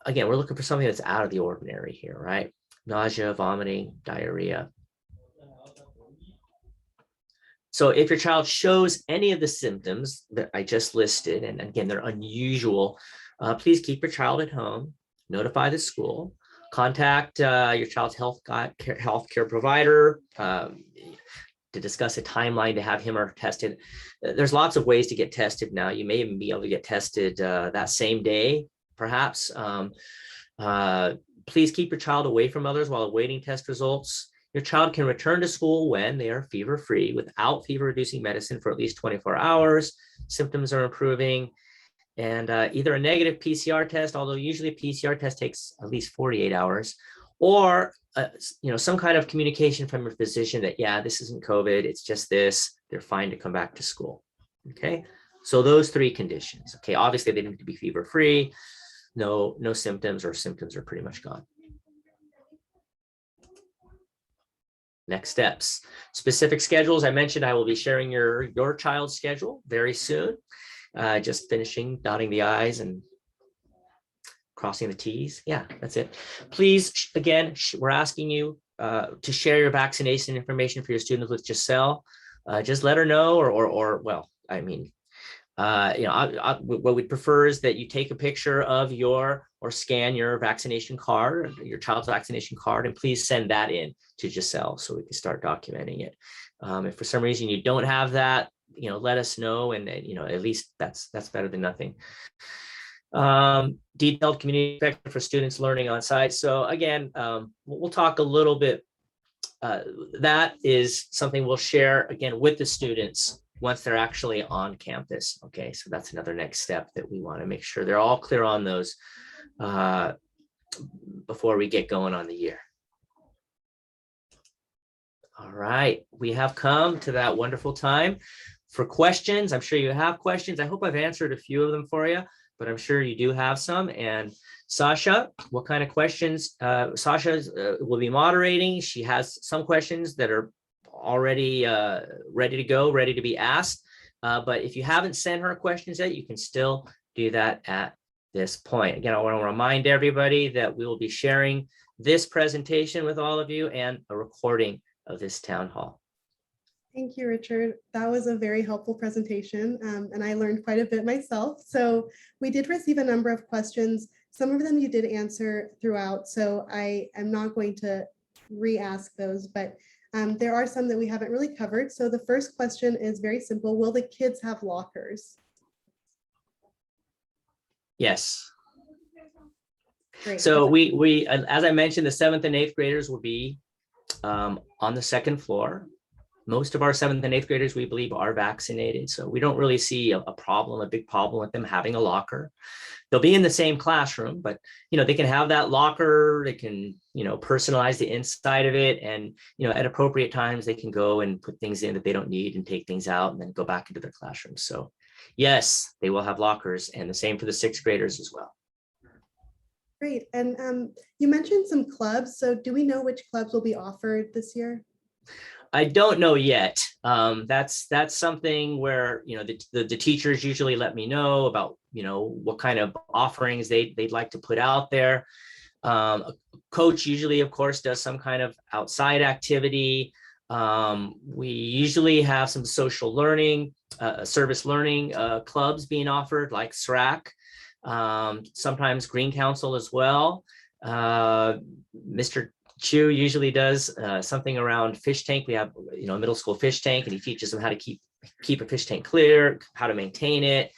again, we're looking for something that's out of the ordinary here, right? Nausea, vomiting, diarrhea. So if your child shows any of the symptoms that I just listed, and again, they're unusual, please keep your child at home, notify the school, contact your child's healthcare provider to discuss a timeline to have him or her tested. There's lots of ways to get tested now. You may even be able to get tested that same day, perhaps. Please keep your child away from others while awaiting test results. Your child can return to school when they are fever-free without fever-reducing medicine for at least 24 hours. Symptoms are improving, and either a negative PCR test, although usually a PCR test takes at least 48 hours, or some kind of communication from your physician that, yeah, this isn't COVID, it's just this, they're fine to come back to school. Okay, so those three conditions. Okay, obviously they need to be fever-free, no symptoms, or symptoms are pretty much gone. Next steps, specific schedules. I mentioned I will be sharing your child's schedule very soon. Just finishing dotting the I's and crossing the T's. Yeah, that's it. Please, again, we're asking you to share your vaccination information for your students with Giselle. Just let her know, well, I mean, what we'd prefer is that you take a picture of or scan your vaccination card, your child's vaccination card, and please send that in to Giselle so we can start documenting it. If for some reason you don't have that, let us know, and at least that's better than nothing. Detailed community perspective for students learning on site. So again, we'll talk a little bit. That is something we'll share again with the students once they're actually on campus. Okay, so that's another next step that we want to make sure they're all clear on those before we get going on the year. All right, we have come to that wonderful time for questions. I'm sure you have questions. I hope I've answered a few of them for you, but I'm sure you do have some. And Sasha, what kind of questions? Sasha will be moderating. She has some questions that are already ready to go, ready to be asked. But if you haven't sent her questions yet, you can still do that at this point. Again, I want to remind everybody that we will be sharing this presentation with all of you and a recording of this town hall. Thank you, Richard. That was a very helpful presentation, and I learned quite a bit myself. So we did receive a number of questions. Some of them you did answer throughout, so I am not going to re-ask those, but there are some that we haven't really covered. So the first question is very simple. Will the kids have lockers? Yes. Great. So we, as I mentioned, the 7th and 8th graders will be on the second floor. Most of our 7th and 8th graders, we believe, are vaccinated. So we don't really see a big problem with them having a locker. They'll be in the same classroom, but, they can have that locker. They can, personalize the inside of it. And, at appropriate times, they can go and put things in that they don't need and take things out and then go back into their classroom. So yes, they will have lockers, and the same for the 6th graders as well. Great. And you mentioned some clubs. So do we know which clubs will be offered this year? I don't know yet. That's something where, the teachers usually let me know about, what kind of offerings they'd like to put out there. A coach usually, of course, does some kind of outside activity. We usually have some social learning, service learning clubs being offered, like SRAC. Sometimes Green Council as well. Mr. Chu usually does something around fish tank. We have, a middle school fish tank, and he teaches them how to keep a fish tank clear, how to maintain it.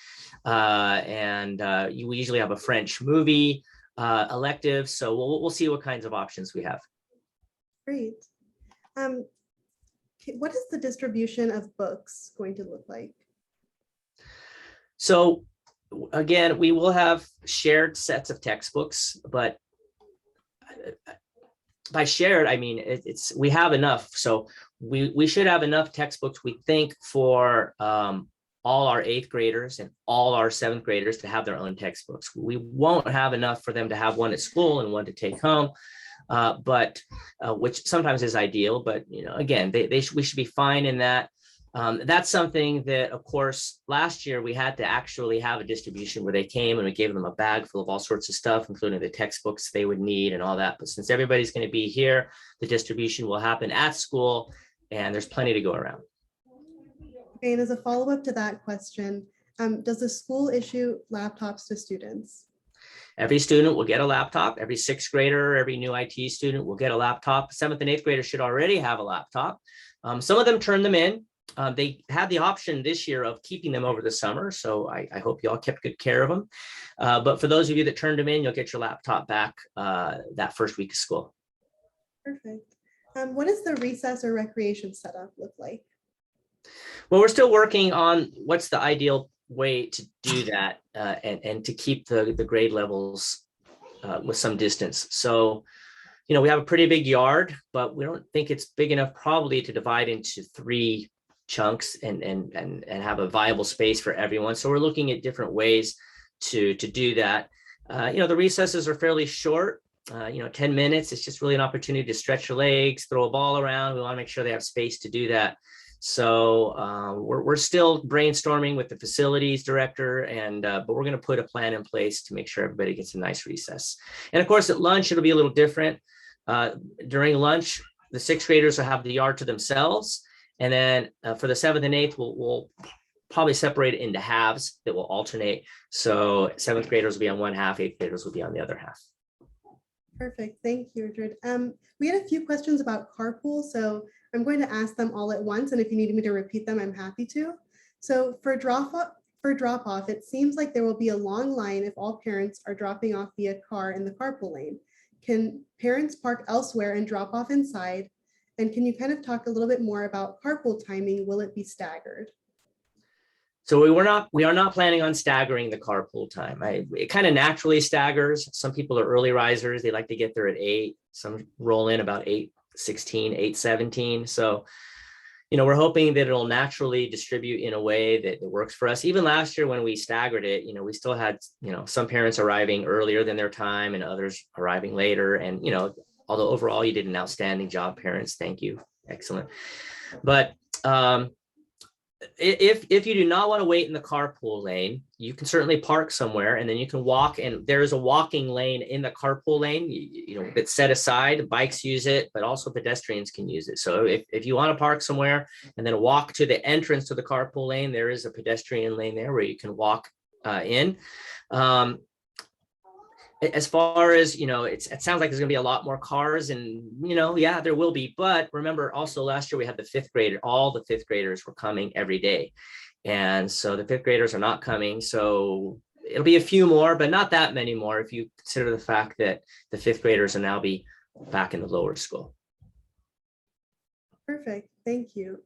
We usually have a French movie elective. So we'll see what kinds of options we have. Great. What is the distribution of books going to look like? So again, we will have shared sets of textbooks, but by shared, I mean, we have enough. So we should have enough textbooks, we think, for all our 8th graders and all our 7th graders to have their own textbooks. We won't have enough for them to have one at school and one to take home, but which sometimes is ideal. But again, we should be fine in that. That's something that, of course, last year we had to actually have a distribution where they came and we gave them a bag full of all sorts of stuff, including the textbooks they would need and all that. But since everybody's going to be here, the distribution will happen at school, and there's plenty to go around. Okay, and as a follow-up to that question, does the school issue laptops to students? Every student will get a laptop. Every 6th grader, every new IT student will get a laptop. 7th and 8th graders should already have a laptop. Some of them turn them in. They had the option this year of keeping them over the summer, so I hope you all kept good care of them. But for those of you that turned them in, you'll get your laptop back that first week of school. Perfect. What does the recess or recreation setup look like? Well, we're still working on what's the ideal way to do that and to keep the grade levels with some distance. So, we have a pretty big yard, but we don't think it's big enough probably to divide into 3 chunks and have a viable space for everyone. So we're looking at different ways to do that. The recesses are fairly short. 10 minutes. It's just really an opportunity to stretch your legs, throw a ball around. We want to make sure they have space to do that. So we're still brainstorming with the facilities director, but we're going to put a plan in place to make sure everybody gets a nice recess. And of course, at lunch, it'll be a little different. During lunch, the 6th graders will have the yard to themselves. And then for the 7th and 8th, we'll probably separate it into halves that will alternate. So 7th graders will be on one half, 8th graders will be on the other half. Perfect. Thank you, Richard. We had a few questions about carpool, so I'm going to ask them all at once. And if you need me to repeat them, I'm happy to. So for drop off, it seems like there will be a long line if all parents are dropping off via car in the carpool lane. Can parents park elsewhere and drop off inside? And can you kind of talk a little bit more about carpool timing? Will it be staggered? So we are not planning on staggering the carpool time. It kind of naturally staggers. Some people are early risers. They like to get there at 8. Some roll in about 8:16, 8:17. So, we're hoping that it'll naturally distribute in a way that works for us. Even last year when we staggered it, we still had, some parents arriving earlier than their time and others arriving later. And, although overall you did an outstanding job, parents, thank you. Excellent. But, if you do not want to wait in the carpool lane, you can certainly park somewhere and then you can walk, and there is a walking lane in the carpool lane, that's set aside. Bikes use it, but also pedestrians can use it. So if you want to park somewhere and then walk to the entrance to the carpool lane, there is a pedestrian lane there where you can walk in. As far as, it sounds like there's going to be a lot more cars and, yeah, there will be. But remember also last year we had the 5th grader, all the 5th graders were coming every day. And so the 5th graders are not coming. So it'll be a few more, but not that many more if you consider the fact that the 5th graders will now be back in the lower school. Perfect. Thank you.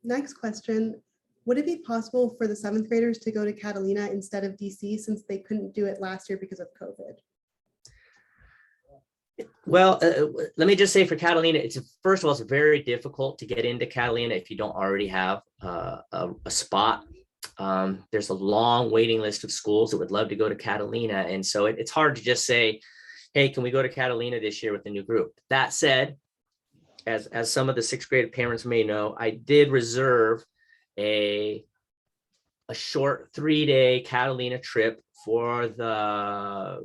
Next question. Would it be possible for the 7th graders to go to Catalina instead of DC since they couldn't do it last year because of COVID? Well, let me just say for Catalina, first of all, it's very difficult to get into Catalina if you don't already have a spot. There's a long waiting list of schools that would love to go to Catalina. And so it's hard to just say, hey, can we go to Catalina this year with the new group? That said, as some of the 6th grade parents may know, I did reserve a short 3-day Catalina trip for the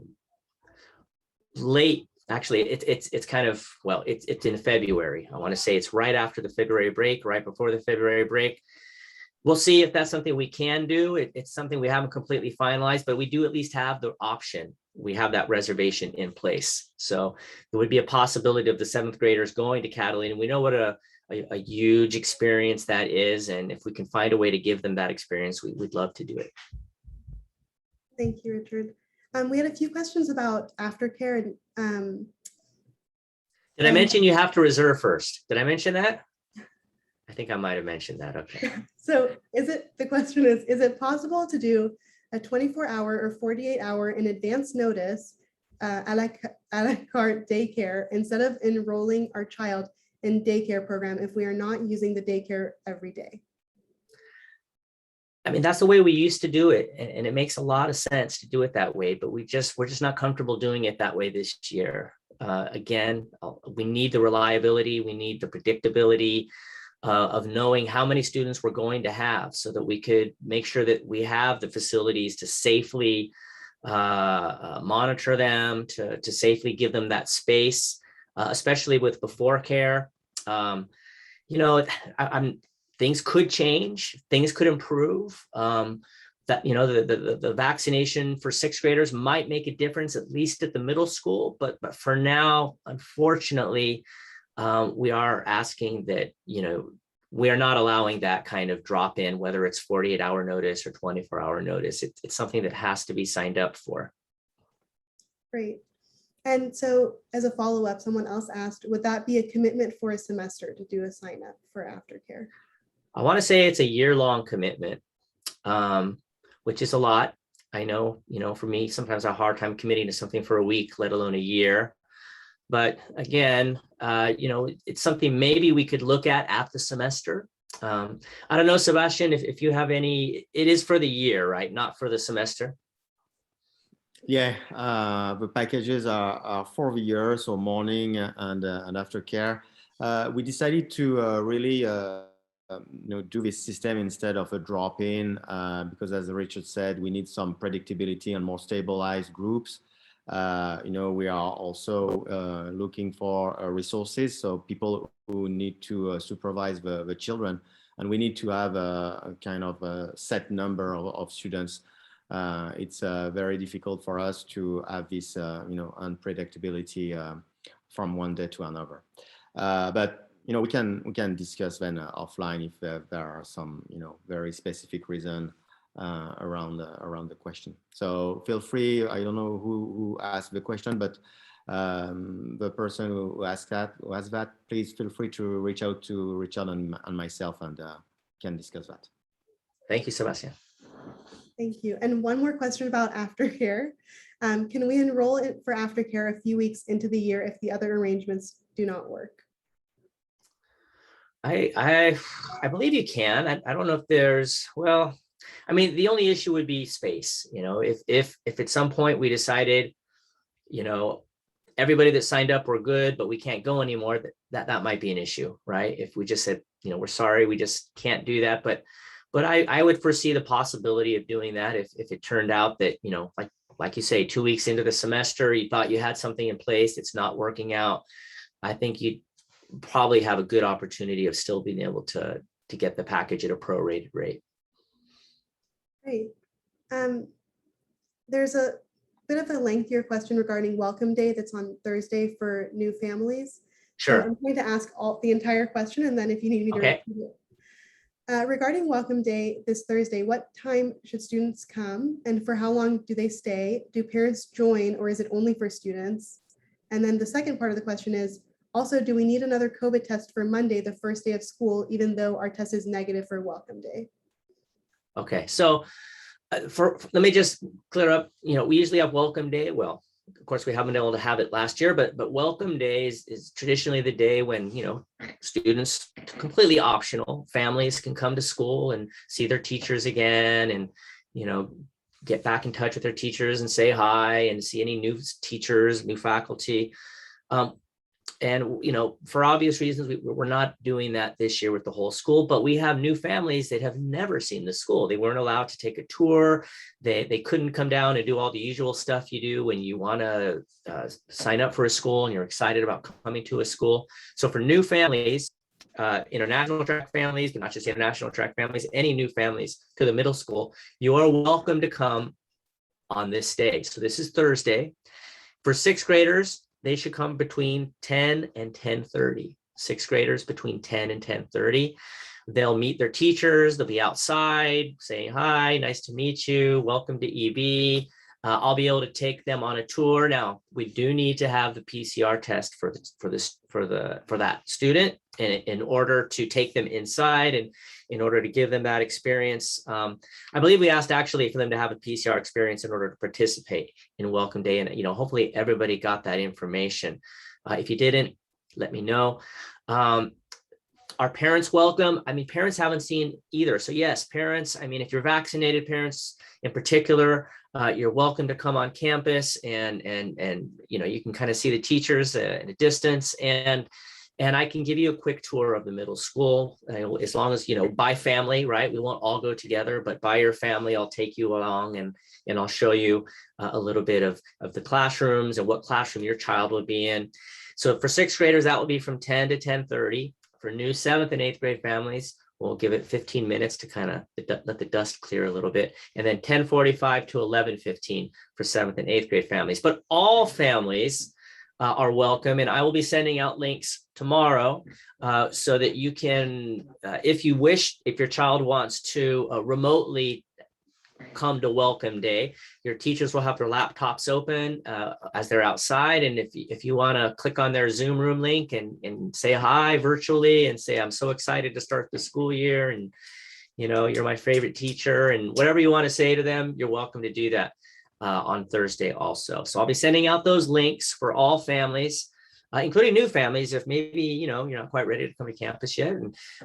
late, actually it's kind of, well, it's in February. I want to say it's right after the February break, right before the February break. We'll see if that's something we can do. It's something we haven't completely finalized, but we do at least have the option. We have that reservation in place. So there would be a possibility of the 7th graders going to Catalina. We know what a huge experience that is. And if we can find a way to give them that experience, we'd love to do it. Thank you, Richard. We had a few questions about aftercare. And did I mention you have to reserve first? Did I mention that? I think I might have mentioned that. Okay. So the question is it possible to do a 24-hour or 48-hour in advance notice a la carte daycare instead of enrolling our child in daycare program if we are not using the daycare every day? I mean, that's the way we used to do it. And it makes a lot of sense to do it that way, but we're just not comfortable doing it that way this year. Again, we need the reliability. We need the predictability of knowing how many students we're going to have so that we could make sure that we have the facilities to safely monitor them, to safely give them that space, especially with before care. Things could change, things could improve. The vaccination for 6th graders might make a difference, at least at the middle school. But for now, unfortunately, we are asking that, we are not allowing that kind of drop in, whether it's 48-hour notice or 24-hour notice. It's something that has to be signed up for. Great. And so as a follow-up, someone else asked, would that be a commitment for a semester to do a sign up for aftercare? I want to say it's a year-long commitment, which is a lot. I know, for me, sometimes I have a hard time committing to something for a week, let alone a year. But again, it's something maybe we could look at the semester. I don't know, Sebastian, if you have any, it is for the year, right? Not for the semester. Yeah, the packages are for the year, so morning and aftercare. We decided to really do this system instead of a drop-in because, as Richard said, we need some predictability and more stabilized groups. We are also looking for resources, so people who need to supervise the children, and we need to have a kind of a set number of students. It's very difficult for us to have this, unpredictability from one day to another. But we can discuss then offline if there are some very specific reason around the question. So feel free. I don't know who asked the question, but the person who asked that, please feel free to reach out to Richard and myself, and can discuss that. Thank you, Sebastian. Thank you. And one more question about aftercare. Can we enroll it for aftercare a few weeks into the year if the other arrangements do not work? I believe you can. I don't know if there's, well, I mean, the only issue would be space. If at some point we decided, everybody that signed up were good, but we can't go anymore, that might be an issue, right? If we just said, we're sorry, we just can't do that. But I would foresee the possibility of doing that if it turned out that, like you say, 2 weeks into the semester, you thought you had something in place, it's not working out. I think you'd probably have a good opportunity of still being able to get the package at a prorated rate. Great. There's a bit of a lengthier question regarding Welcome Day that's on Thursday for new families. Sure. So I'm going to ask the entire question, and then if you need me to repeat it. Regarding Welcome Day this Thursday, what time should students come and for how long do they stay? Do parents join, or is it only for students? And then the second part of the question is, also, do we need another COVID test for Monday, the first day of school, even though our test is negative for Welcome Day? Okay, so let me just clear up, we usually have Welcome Day. Well, of course, we haven't been able to have it last year, but Welcome Day is traditionally the day when, students, completely optional, families can come to school and see their teachers again and, get back in touch with their teachers and say hi and see any new teachers, new faculty. And, for obvious reasons, we're not doing that this year with the whole school, but we have new families that have never seen the school. They weren't allowed to take a tour. They couldn't come down and do all the usual stuff you do when you want to sign up for a school and you're excited about coming to a school. So for new families, international track families, but not just international track families, any new families to the middle school, you are welcome to come on this day. So this is Thursday. For sixth graders, they should come between 10 and 10:30. Sixth graders between 10 and 10:30. They'll meet their teachers. They'll be outside saying, hi, nice to meet you. Welcome to EB. I'll be able to take them on a tour. Now, we do need to have the PCR test for that student in order to take them inside and in order to give them that experience. I believe we asked actually for them to have a PCR experience in order to participate in Welcome Day. And, hopefully everybody got that information. If you didn't, let me know. Are parents welcome? I mean, parents haven't seen either. So yes, parents, if you're vaccinated, parents in particular, you're welcome to come on campus and you can kind of see the teachers at a distance and I can give you a quick tour of the middle school as long as, by family, right? We won't all go together, but by your family, I'll take you along and I'll show you a little bit of the classrooms and what classroom your child will be in. So for sixth graders, that will be from 10 to 10:30. For new seventh and eighth grade families, we'll give it 15 minutes to kind of let the dust clear a little bit. And then 10:45 to 11:15 for seventh and eighth grade families. But all families are welcome. And I will be sending out links tomorrow so that you can, if you wish, if your child wants to remotely come to welcome day. Your teachers will have their laptops open as they're outside. And if you want to click on their Zoom room link and say hi virtually and say, I'm so excited to start the school year, and you're my favorite teacher, and whatever you want to say to them, you're welcome to do that on Thursday also. So I'll be sending out those links for all families, including new families. If maybe, you're not quite ready to come to campus yet,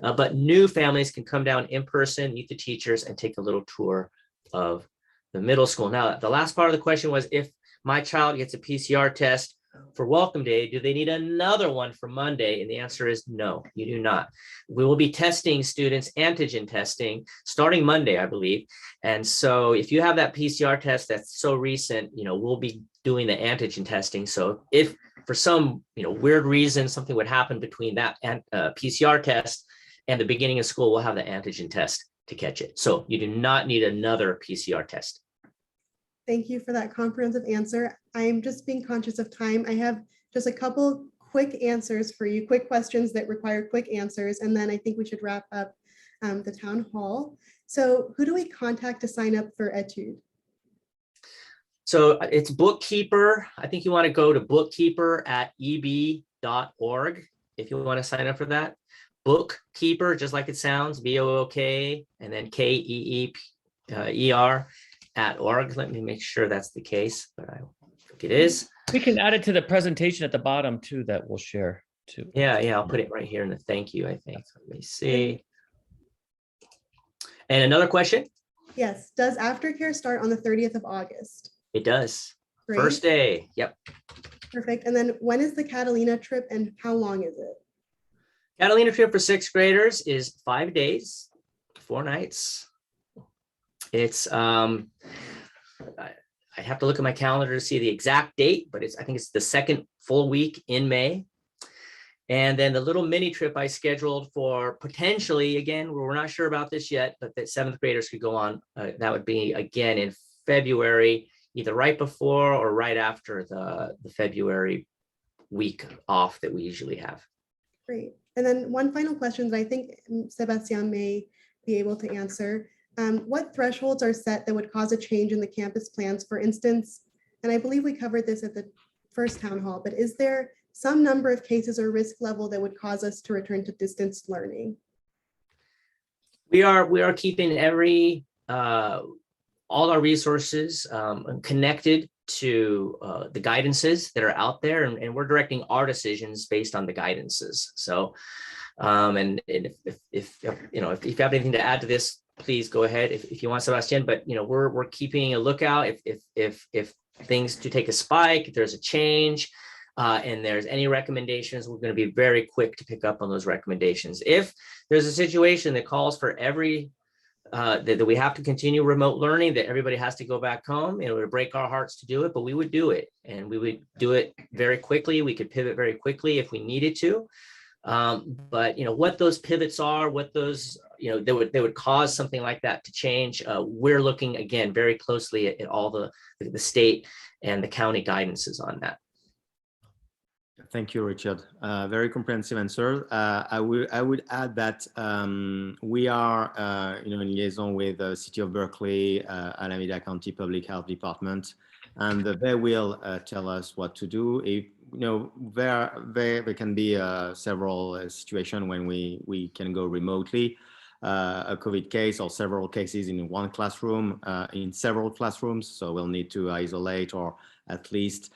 but new families can come down in person, meet the teachers, and take a little tour of the middle school. Now, the last part of the question was, if my child gets a PCR test for welcome day, do they need another one for Monday? And the answer is no, you do not. We will be testing students, antigen testing, starting Monday, I believe. And so if you have that PCR test that's so recent, we'll be doing the antigen testing. So if for some weird reason something would happen between that and PCR test and the beginning of school, we'll have the antigen test to catch it. So you do not need another PCR test. Thank you for that comprehensive answer. I'm just being conscious of time. I have just a couple quick answers for you, quick questions that require quick answers, and then I think we should wrap up the town hall. So who do we contact to sign up for Etude? So it's Bookkeeper. I think you want to go to bookkeeper@eb.org if you want to sign up for that. Bookkeeper, just like it sounds, BOOK, and then KEEPER @org. Let me make sure that's the case, but I think it is. We can add it to the presentation at the bottom too, that we'll share too. Yeah, I'll put it right here in the thank you, I think. Let me see. And another question? Yes. Does aftercare start on the 30th of August? It does. Great. First day. Yep. Perfect. And then when is the Catalina trip and how long is it? Catalina trip for 6th graders is 5 days, 4 nights. It's I have to look at my calendar to see the exact date, but I think it's the second full week in May. And then the little mini trip I scheduled for potentially, again, we're not sure about this yet, but that 7th graders could go on. That would be again in February, either right before or right after the February week off that we usually have. Great. And then one final question that I think Sebastian may be able to answer. What thresholds are set that would cause a change in the campus plans, for instance? And I believe we covered this at the first town hall, but is there some number of cases or risk level that would cause us to return to distance learning? We are keeping all our resources connected to the guidances that are out there, and we're directing our decisions based on the guidances. So, and if you have anything to add to this, please go ahead if you want, Sebastian. But we're keeping a lookout if things do take a spike, if there's a change, and there's any recommendations, we're going to be very quick to pick up on those recommendations. If there's a situation that calls for that we have to continue remote learning, that everybody has to go back home, it would break our hearts to do it, but we would do it, and we would do it very quickly. We could pivot very quickly if we needed to. But what those pivots are, what those they would cause something like that to change. We're looking again very closely at all the state and the county guidances on that. Thank you, Richard. Very comprehensive answer. I would add that we are in liaison with the City of Berkeley, Alameda County Public Health Department, and they will tell us what to do. If there can be several situations when we can go remotely. A COVID case or several cases in one classroom, in several classrooms, so we'll need to isolate or at least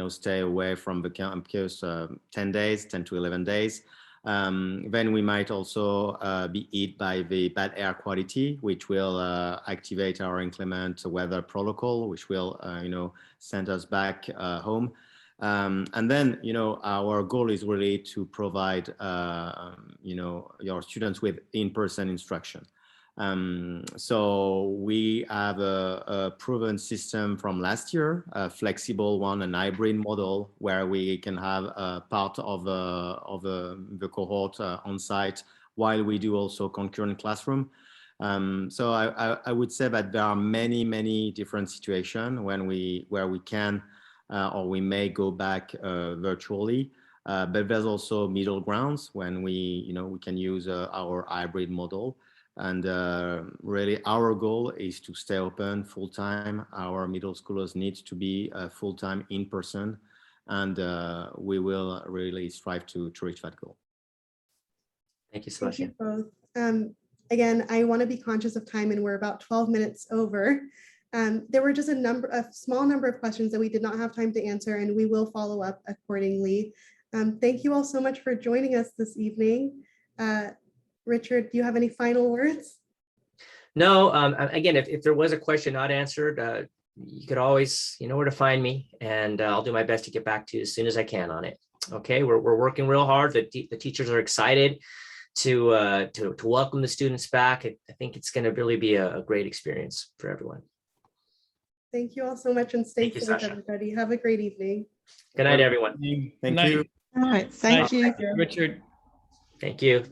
stay away from the campus 10 to 11 days. Then we might also be hit by the bad air quality, which will activate our inclement weather protocol, which will send us back home. And then, our goal is really to provide, your students with in-person instruction. So we have a proven system from last year, a flexible one, an hybrid model, where we can have a part of the cohort on site while we do also concurrent classroom. So I would say that there are many different situations where we can or we may go back virtually, but there's also middle grounds when we can use our hybrid model. And really, our goal is to stay open full time. Our middle schoolers need to be full time in person, and we will really strive to reach that goal. Thank you, Thank you Sebastian. both. Again, I want to be conscious of time, and we're about 12 minutes over. There were just a small number of questions that we did not have time to answer, and we will follow up accordingly. Thank you all so much for joining us this evening. Richard, do you have any final words? No, again, if there was a question not answered, you could always, you know where to find me, and I'll do my best to get back to you as soon as I can on it. Okay, we're working real hard. The teachers are excited to welcome the students back. I think it's going to really be a great experience for everyone. Thank you all so much, and stay Thank you, safe, Sasha. everybody. Have a great evening. Good night, everyone. Thank night. you. All right, thank you. Richard. Thank you.